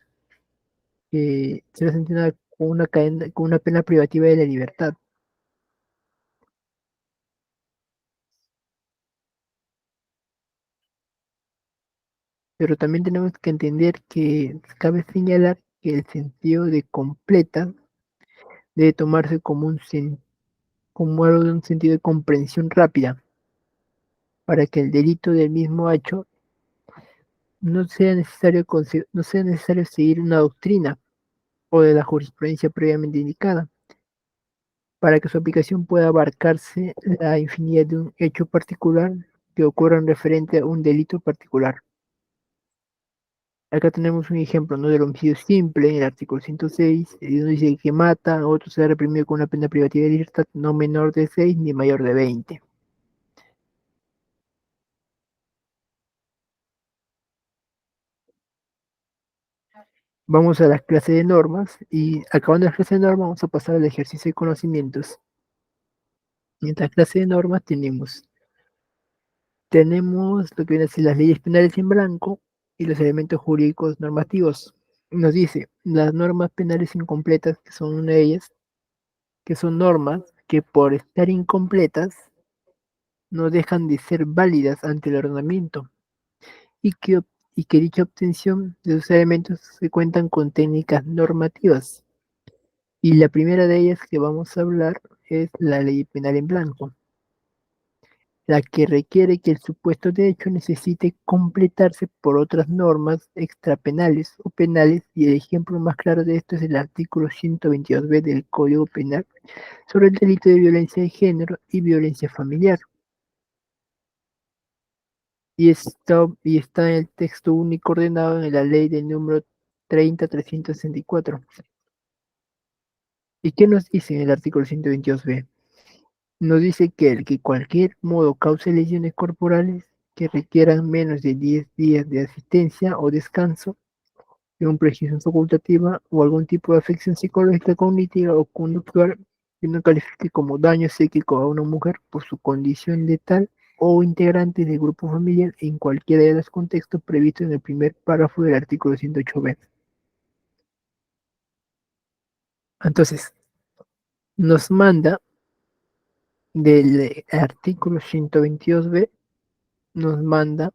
será sancionada con una cadena, con una pena privativa de la libertad. Pero también tenemos que entender que cabe señalar que el sentido de completa debe tomarse como como algo de un sentido de comprensión rápida, para que el delito del mismo hecho no sea necesario seguir una doctrina o de la jurisprudencia previamente indicada, para que su aplicación pueda abarcarse la infinidad de un hecho particular que ocurra en referente a un delito particular. Acá tenemos un ejemplo, ¿no? Del homicidio simple, en el artículo 106, uno dice que mata, otro será reprimido con una pena privativa de libertad no menor de 6 ni mayor de 20. Vamos a las clases de normas y acabando las clases de normas vamos a pasar al ejercicio de conocimientos. En esta clase de normas tenemos lo que vienen a ser las leyes penales en blanco y los elementos jurídicos normativos. Nos dice las normas penales incompletas, que son una de ellas, que son normas que por estar incompletas no dejan de ser válidas ante el ordenamiento y y que dicha obtención de sus elementos se cuentan con técnicas normativas. Y la primera de ellas que vamos a hablar es la ley penal en blanco, la que requiere que el supuesto de hecho necesite completarse por otras normas extrapenales o penales, y el ejemplo más claro de esto es el artículo 122b del Código Penal sobre el delito de violencia de género y violencia familiar. Y está en el texto único ordenado en la ley del número 30.364. ¿Y qué nos dice en el artículo 122b? Nos dice que el que cualquier modo cause lesiones corporales que requieran menos de 10 días de asistencia o descanso, de un prescripción facultativa o algún tipo de afección psicológica, cognitiva o conductual que no califique como daño psíquico a una mujer por su condición de tal o integrante del grupo familiar en cualquiera de los contextos previstos en el primer párrafo del artículo 108b. Entonces, nos manda del artículo 122b, nos manda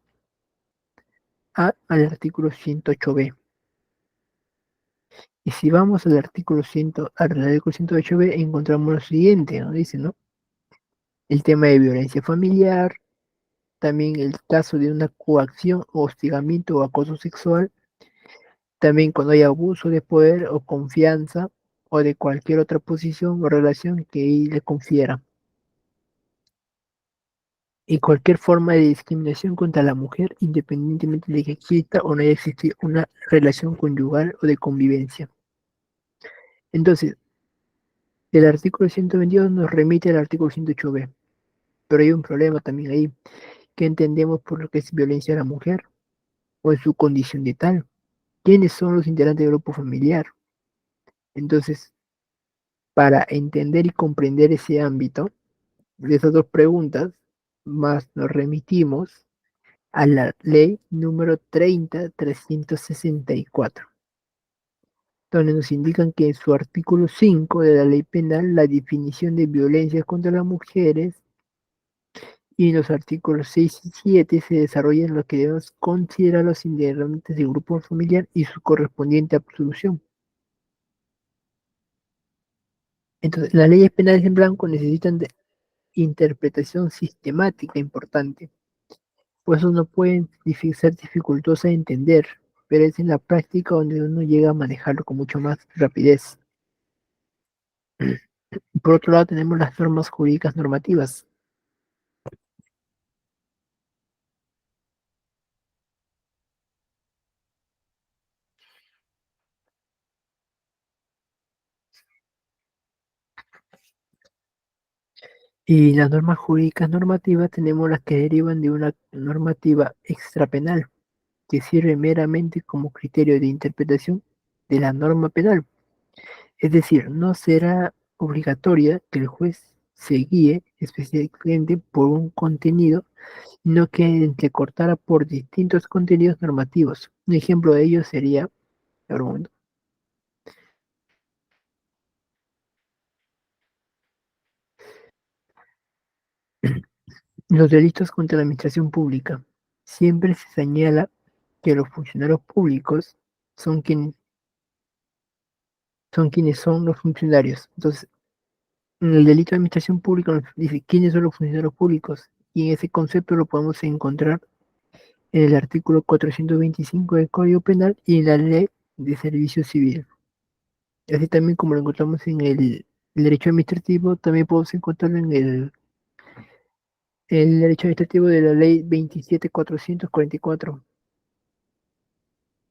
al artículo 108b. Y si vamos al artículo 108b, encontramos lo siguiente, ¿no? Dice, ¿no? El tema de violencia familiar, también el caso de una coacción, hostigamiento o acoso sexual, también cuando hay abuso de poder o confianza o de cualquier otra posición o relación que le confiera. Y cualquier forma de discriminación contra la mujer, independientemente de que exista o no haya existido una relación conyugal o de convivencia. Entonces, el artículo 122 nos remite al artículo 108b, pero hay un problema también ahí, que entendemos por lo que es violencia a la mujer o en su condición de tal. ¿Quiénes son los integrantes del grupo familiar? Entonces, para entender y comprender ese ámbito de esas dos preguntas, más nos remitimos a la ley número 30.364. donde nos indican que en su artículo 5 de la ley penal, la definición de violencia contra las mujeres y los artículos 6 y 7 se desarrollan lo que debemos considerar los integrantes del grupo familiar y su correspondiente absolución. Entonces, las leyes penales en blanco necesitan de interpretación sistemática importante, por eso no pueden ser dificultosas de entender, pero es en la práctica donde uno llega a manejarlo con mucho más rapidez. Por otro lado, tenemos las normas jurídicas normativas. Y las normas jurídicas normativas tenemos las que derivan de una normativa extrapenal, que sirve meramente como criterio de interpretación de la norma penal. Es decir, no será obligatoria que el juez se guíe específicamente por un contenido, sino que entrecortara por distintos contenidos normativos. Un ejemplo de ello sería, a ver un momento, los delitos contra la administración pública. Siempre se señala que los funcionarios públicos son quienes son los funcionarios. Entonces, en el delito de administración pública nos dice quiénes son los funcionarios públicos y en ese concepto lo podemos encontrar en el artículo 425 del Código Penal y en la Ley de Servicio Civil. Así también como lo encontramos en el derecho administrativo, también podemos encontrarlo en el derecho administrativo de la Ley 27.444.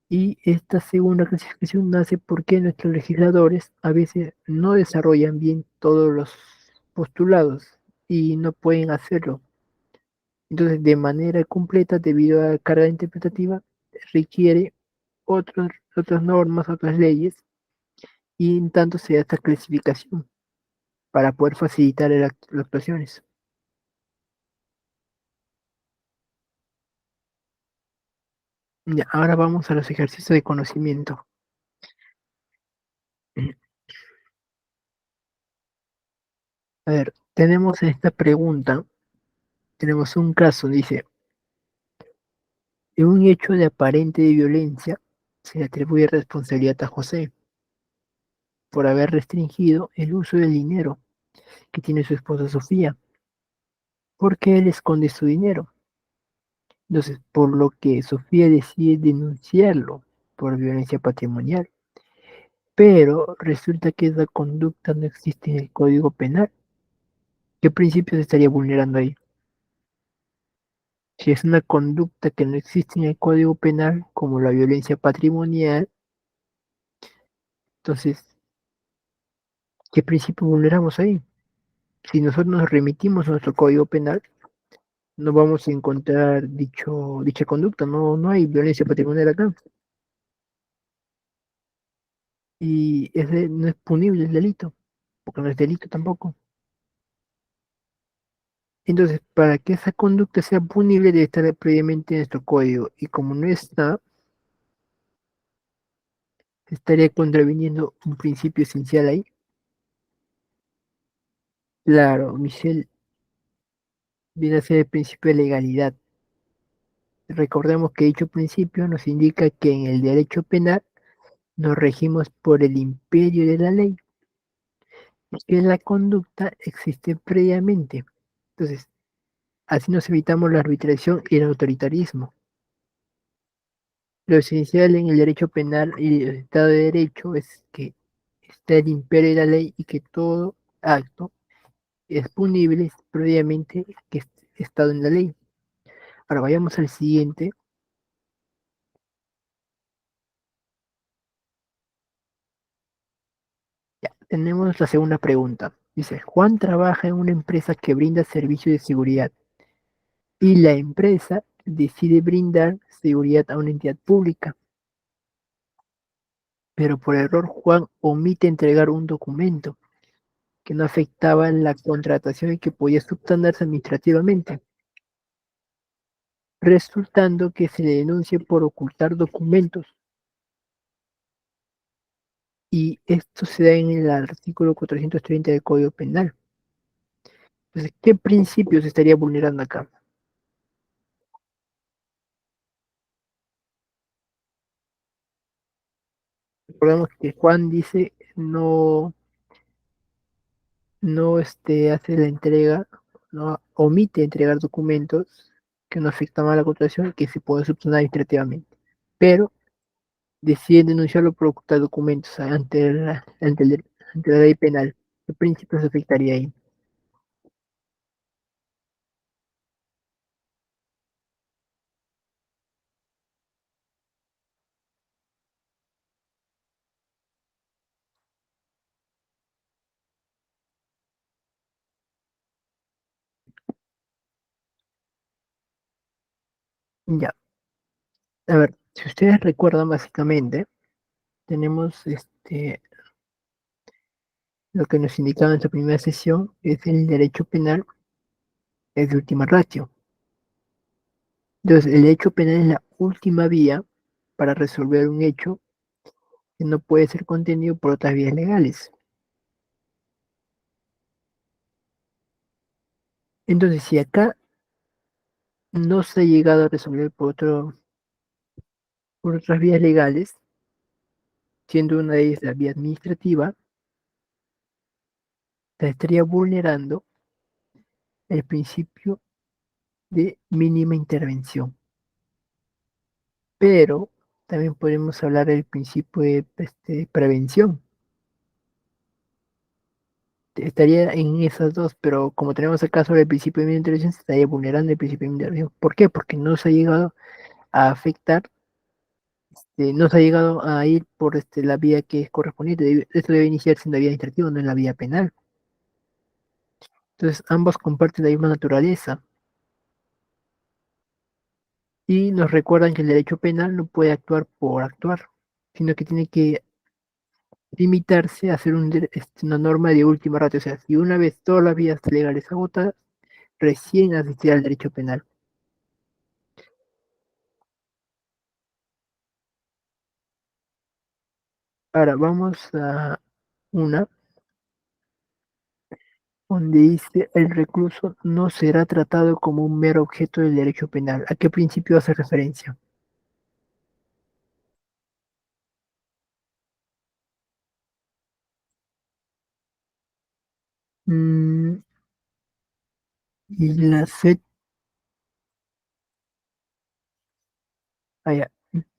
Y esta segunda clasificación nace porque nuestros legisladores a veces no desarrollan bien todos los postulados y no pueden hacerlo. Entonces, de manera completa, debido a la carga interpretativa, requiere otras normas, otras leyes, y en tanto se da esta clasificación para poder facilitar las actuaciones. Ya, ahora vamos a los ejercicios de conocimiento. A ver, tenemos esta pregunta, tenemos un caso, dice, en un hecho de aparente de violencia se le atribuye responsabilidad a José por haber restringido el uso del dinero que tiene su esposa Sofía, porque él esconde su dinero. Entonces, por lo que Sofía decide denunciarlo por violencia patrimonial, pero resulta que esa conducta no existe en el Código Penal. ¿Qué principio se estaría vulnerando ahí? Si es una conducta que no existe en el Código Penal, como la violencia patrimonial, entonces, ¿qué principio vulneramos ahí? Si nosotros nos remitimos a nuestro Código Penal, no vamos a encontrar dicha conducta, no hay violencia patrimonial acá. Y ese no es punible el delito, porque no es delito tampoco. Entonces, para que esa conducta sea punible, debe estar previamente en nuestro código. Y como no está, estaría contraviniendo un principio esencial ahí. Claro, Michelle, viene a ser el principio de legalidad. Recordemos que dicho principio nos indica que en el derecho penal nos regimos por el imperio de la ley, que la conducta existe previamente. Entonces, así nos evitamos la arbitración y el autoritarismo. Lo esencial en el derecho penal y el Estado de Derecho es que está el imperio de la ley y que todo acto es punible previamente que esté estado en la ley. Ahora vayamos al siguiente. Ya, tenemos la segunda pregunta. Dice, Juan trabaja en una empresa que brinda servicios de seguridad y la empresa decide brindar seguridad a una entidad pública, pero por error Juan omite entregar un documento que no afectaba la contratación y que podía subsanarse administrativamente, resultando que se le denuncie por ocultar documentos. y esto se da en el artículo 430 del Código Penal. Entonces, ¿qué principios estaría vulnerando acá? Recordemos que Juan dice no hace la entrega, no omite entregar documentos que no afectan a la contratación y que se puede subsanar administrativamente, pero decide denunciarlo por ocultar documentos ante la ley penal. ¿Qué principios afectaría ahí? Ya, a ver, si ustedes recuerdan básicamente, tenemos lo que nos indicaba en su primera sesión, es el derecho penal, es de última ratio. Entonces, el derecho penal es la última vía para resolver un hecho que no puede ser contenido por otras vías legales. Entonces, si acá no se ha llegado a resolver por otras vías legales, siendo una de ellas la vía administrativa, se estaría vulnerando el principio de mínima intervención. Pero también podemos hablar del principio de prevención. Estaría en esas dos, pero como tenemos acá sobre el principio de mínima intervención, se estaría vulnerando el principio de mínima intervención. ¿Por qué? Porque no se ha llegado a afectar, no se ha llegado a ir por la vía que es correspondiente. Esto debe iniciarse en la vía administrativa, no en la vía penal. Entonces, ambos comparten la misma naturaleza y nos recuerdan que el derecho penal no puede actuar por actuar, sino que tiene que limitarse a hacer una norma de última ratio. O sea, si una vez todas las vías legales agotadas, recién asistirá al derecho penal. Ahora vamos a una donde dice el recluso no será tratado como un mero objeto del derecho penal. ¿A qué principio hace referencia? Mm, y la C, ah, ya.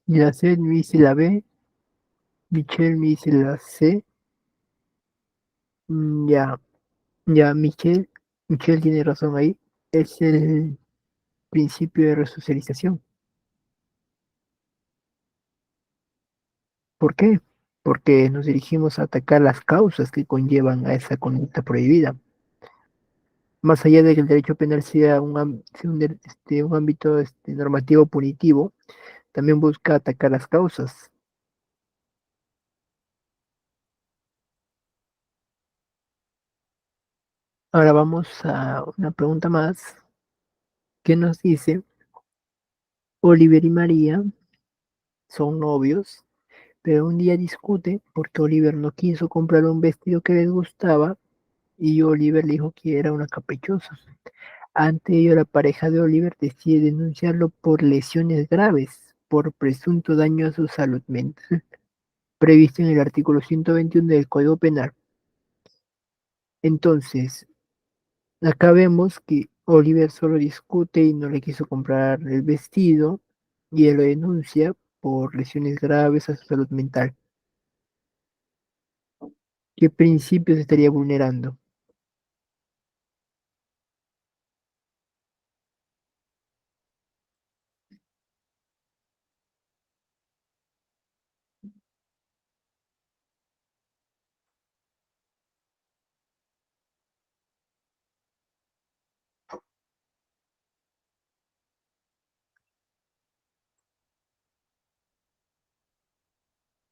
Y la C me dice la B, Michelle me dice la C. Ya, ya, Michelle tiene razón ahí. Es el principio de resocialización. ¿Por qué? Porque nos dirigimos a atacar las causas que conllevan a esa conducta prohibida. Más allá de que el derecho penal sea un ámbito normativo punitivo, también busca atacar las causas. Ahora vamos a una pregunta más que nos dice, Oliver y María son novios, pero un día discuten porque Oliver no quiso comprar un vestido que les gustaba y Oliver le dijo que era una caprichosa. Ante ello, la pareja de Oliver decide denunciarlo por lesiones graves, por presunto daño a su salud mental, previsto en el artículo 121 del Código Penal. Entonces, acá vemos que Oliver solo discute y no le quiso comprar el vestido y él lo denuncia por lesiones graves a su salud mental. ¿Qué principios estaría vulnerando?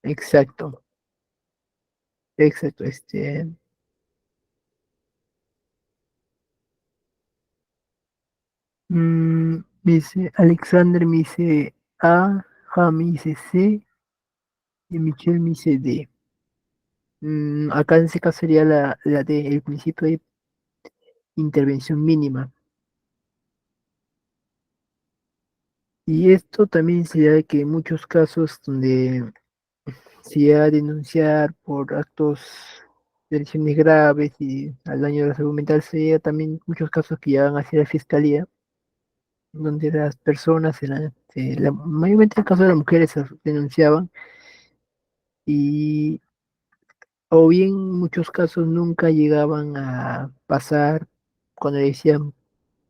Exacto, exacto. Me dice Alexander, me dice A, Ja me dice C y Michelle me dice D. Acá en ese caso sería la de el principio de intervención mínima. Y esto también se da de que en muchos casos donde se llega a denunciar por actos de lesiones graves y al daño de la salud mental, se llega también muchos casos que llegan hacia la fiscalía, donde las personas, mayormente en el caso de las mujeres, se denunciaban y o bien en muchos casos nunca llegaban a pasar cuando le decían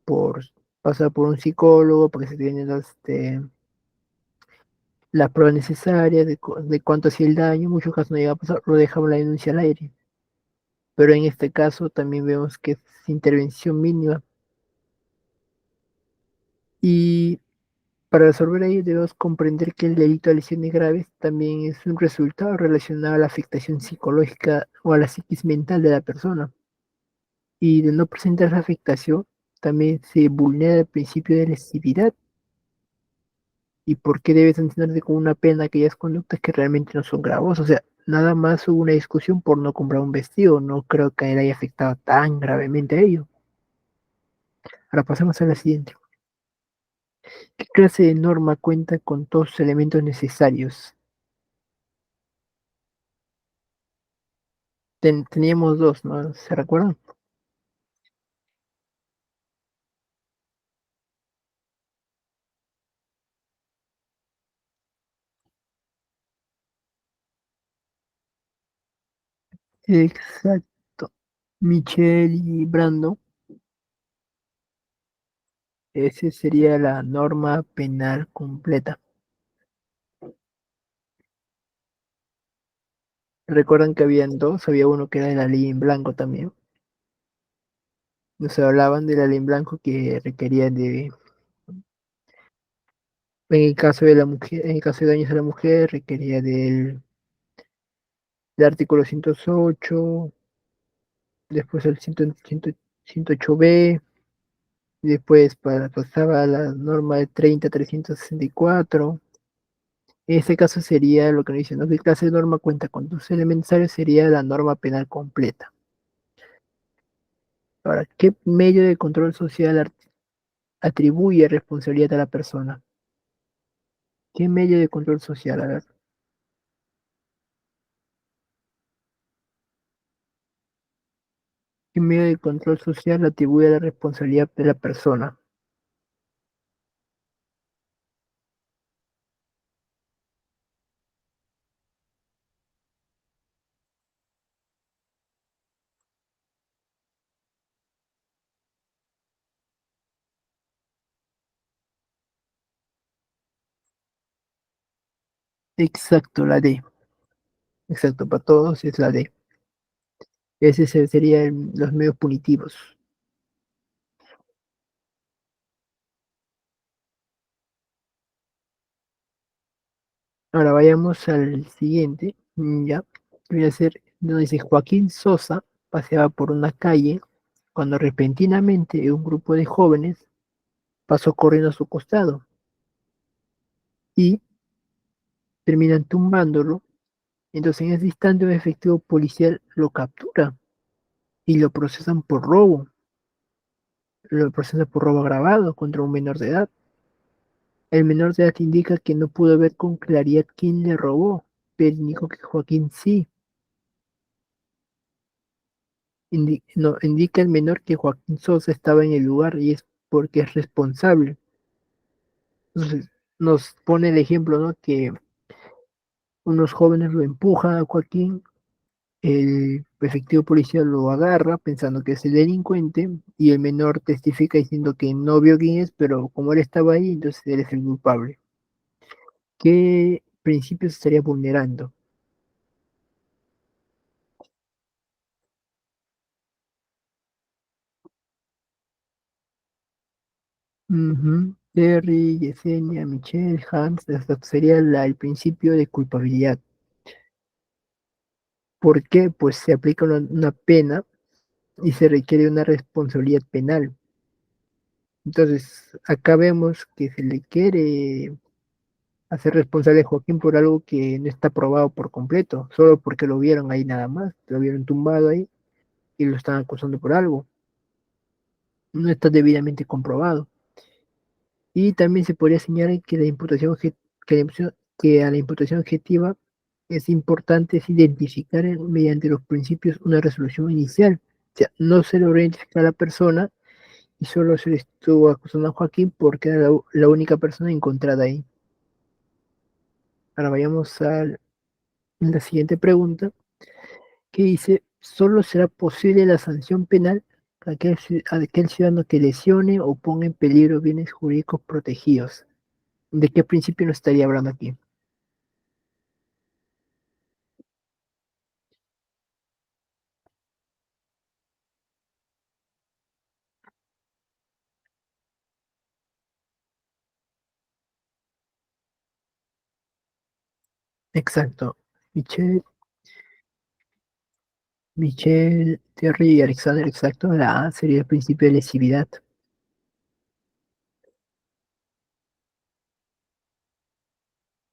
por pasar por un psicólogo porque se tienen las pruebas necesarias de cuánto hacía el daño, en muchos casos no llegaba a pasar, lo dejaban la denuncia al aire. Pero en este caso también vemos que es intervención mínima. Y para resolver ahí debemos comprender que el delito de lesiones graves también es un resultado relacionado a la afectación psicológica o a la psiquis mental de la persona. Y de no presentar esa afectación, también se vulnera el principio de lesividad. ¿Y por qué debe sancionarse con una pena aquellas conductas que realmente no son gravosas? O sea, nada más hubo una discusión por no comprar un vestido. No creo que a él haya afectado tan gravemente a ello. Ahora pasemos a la siguiente. ¿Qué clase de norma cuenta con todos los elementos necesarios? Teníamos dos, ¿no? ¿Se recuerdan? Exacto. Michelle y Brando, esa sería la norma penal completa. Recuerdan que habían dos, había uno que era de la ley en blanco también. Nos hablaban de la ley en blanco que requería en el caso de la mujer, en el caso de daños a la mujer, requería del artículo 108, después el 108b, y después pasaba a la norma de 30.364. En este caso sería lo que nos dicen, ¿no? ¿Qué clase de norma cuenta con dos elementos necesarios? Sería la norma penal completa. Ahora, ¿qué medio de control social atribuye responsabilidad a la persona? ¿Qué medio de control social? A ver, ¿qué medio de control social atribuye la responsabilidad de la persona? Exacto, la D. Exacto, para todos es la D. Serían los medios punitivos. Ahora vayamos al siguiente. Ya, voy a hacer, donde dice Joaquín Sosa paseaba por una calle cuando repentinamente un grupo de jóvenes pasó corriendo a su costado y terminan tumbándolo. Entonces en ese instante un efectivo policial lo captura y lo procesan por robo agravado contra un menor de edad. El menor de edad indica que no pudo ver con claridad quién le robó, pero indicó que Joaquín sí. No, indica el menor que Joaquín Sosa estaba en el lugar y es porque es responsable. Entonces, nos pone el ejemplo, ¿no? Que unos jóvenes lo empujan a Joaquín, el efectivo policial lo agarra pensando que es el delincuente y el menor testifica diciendo que no vio quién es, pero como él estaba ahí, entonces él es el culpable. ¿Qué principios estaría vulnerando? Ujú. Terry, Yesenia, Michelle, Hans, esto sería el principio de culpabilidad. ¿Por qué? Pues se aplica una pena y se requiere una responsabilidad penal. Entonces, acá vemos que se le quiere hacer responsable a Joaquín por algo que no está probado por completo, solo porque lo vieron ahí nada más, lo vieron tumbado ahí y lo están acusando por algo. No está debidamente comprobado. Y también se podría señalar que que a la imputación objetiva es importante es identificar mediante los principios una resolución inicial. O sea, no se logró identificar a la persona y solo se le estuvo acusando a Joaquín porque era la única persona encontrada ahí. Ahora vayamos a la siguiente pregunta, que dice, ¿solo será posible la sanción penal a aquel ciudadano que lesione o ponga en peligro bienes jurídicos protegidos? ¿De qué principio nos estaría hablando aquí? Exacto. Michelle, Michelle, Terry y Alexander, exacto. La A sería el principio de lesividad.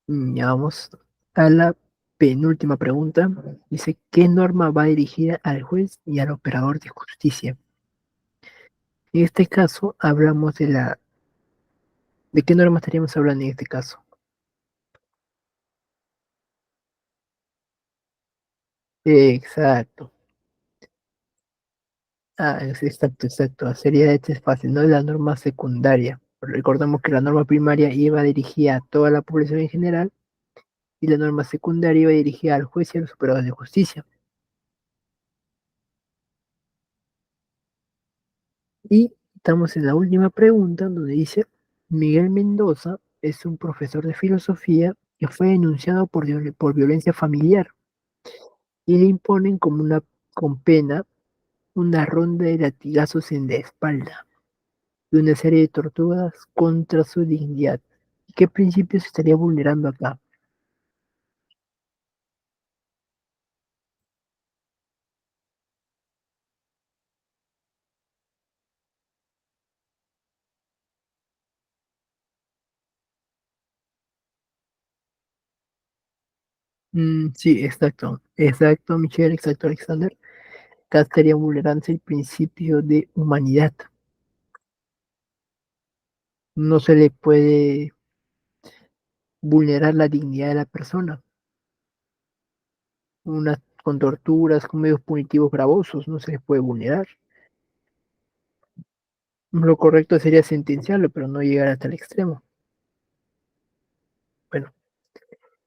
Ya vamos a la penúltima pregunta. Dice, ¿qué norma va dirigida al juez y al operador de justicia? En este caso, hablamos ¿de qué norma estaríamos hablando en este caso? Exacto. Exacto, exacto. Sería este es fácil, no es la norma secundaria. Recordamos que la norma primaria iba dirigida a toda la población en general y la norma secundaria iba dirigida al juez y a los operadores de justicia. Y estamos en la última pregunta donde dice, Miguel Mendoza es un profesor de filosofía que fue denunciado por violencia familiar y le imponen con pena una ronda de latigazos en la espalda y una serie de torturas contra su dignidad. ¿Qué principios se estaría vulnerando acá? Sí, exacto. Exacto, Michelle, exacto, Alexander. Acá estaría vulnerándose el principio de humanidad. No se le puede vulnerar la dignidad de la persona. Con torturas, con medios punitivos gravosos, no se le puede vulnerar. Lo correcto sería sentenciarlo, pero no llegar hasta el extremo. Bueno,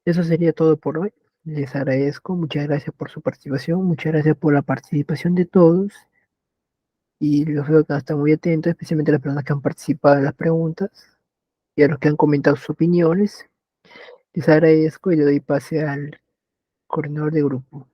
eso sería todo por hoy. Les agradezco, muchas gracias por su participación, muchas gracias por la participación de todos y los veo que están muy atentos, especialmente las personas que han participado en las preguntas y a los que han comentado sus opiniones. Les agradezco y le doy pase al coordinador de grupo.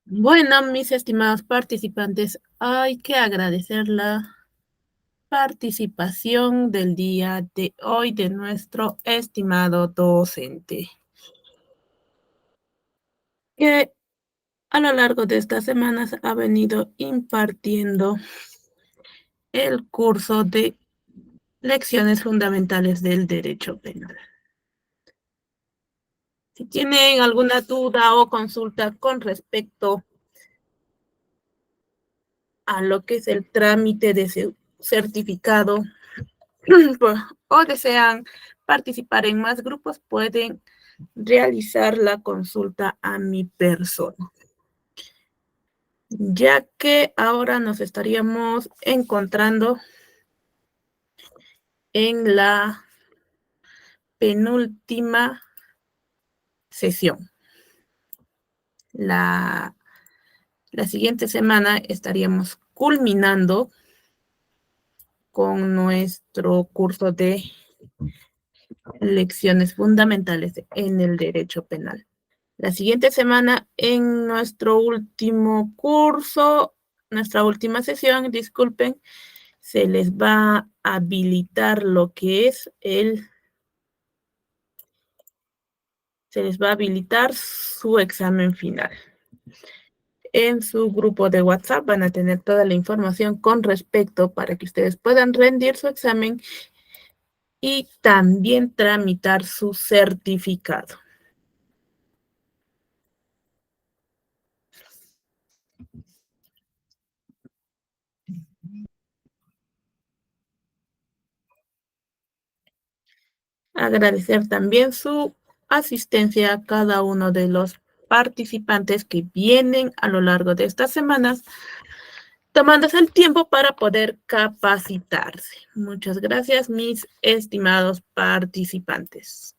Bueno, mis estimados participantes, hay que agradecer la participación del día de hoy de nuestro estimado docente, que a lo largo de estas semanas ha venido impartiendo el curso de lecciones fundamentales del derecho penal. Si tienen alguna duda o consulta con respecto a lo que es el trámite de certificado o desean participar en más grupos, pueden realizar la consulta a mi persona, ya que ahora nos estaríamos encontrando en la penúltima sesión. La siguiente semana estaríamos culminando con nuestro curso de lecciones fundamentales en el derecho penal. La siguiente semana, en nuestro último curso, nuestra última sesión, disculpen, se les va a habilitar lo que es se les va a habilitar su examen final. En su grupo de WhatsApp van a tener toda la información con respecto para que ustedes puedan rendir su examen y también tramitar su certificado. Agradecer también su asistencia a cada uno de los participantes que vienen a lo largo de estas semanas, tomándose el tiempo para poder capacitarse. Muchas gracias, mis estimados participantes.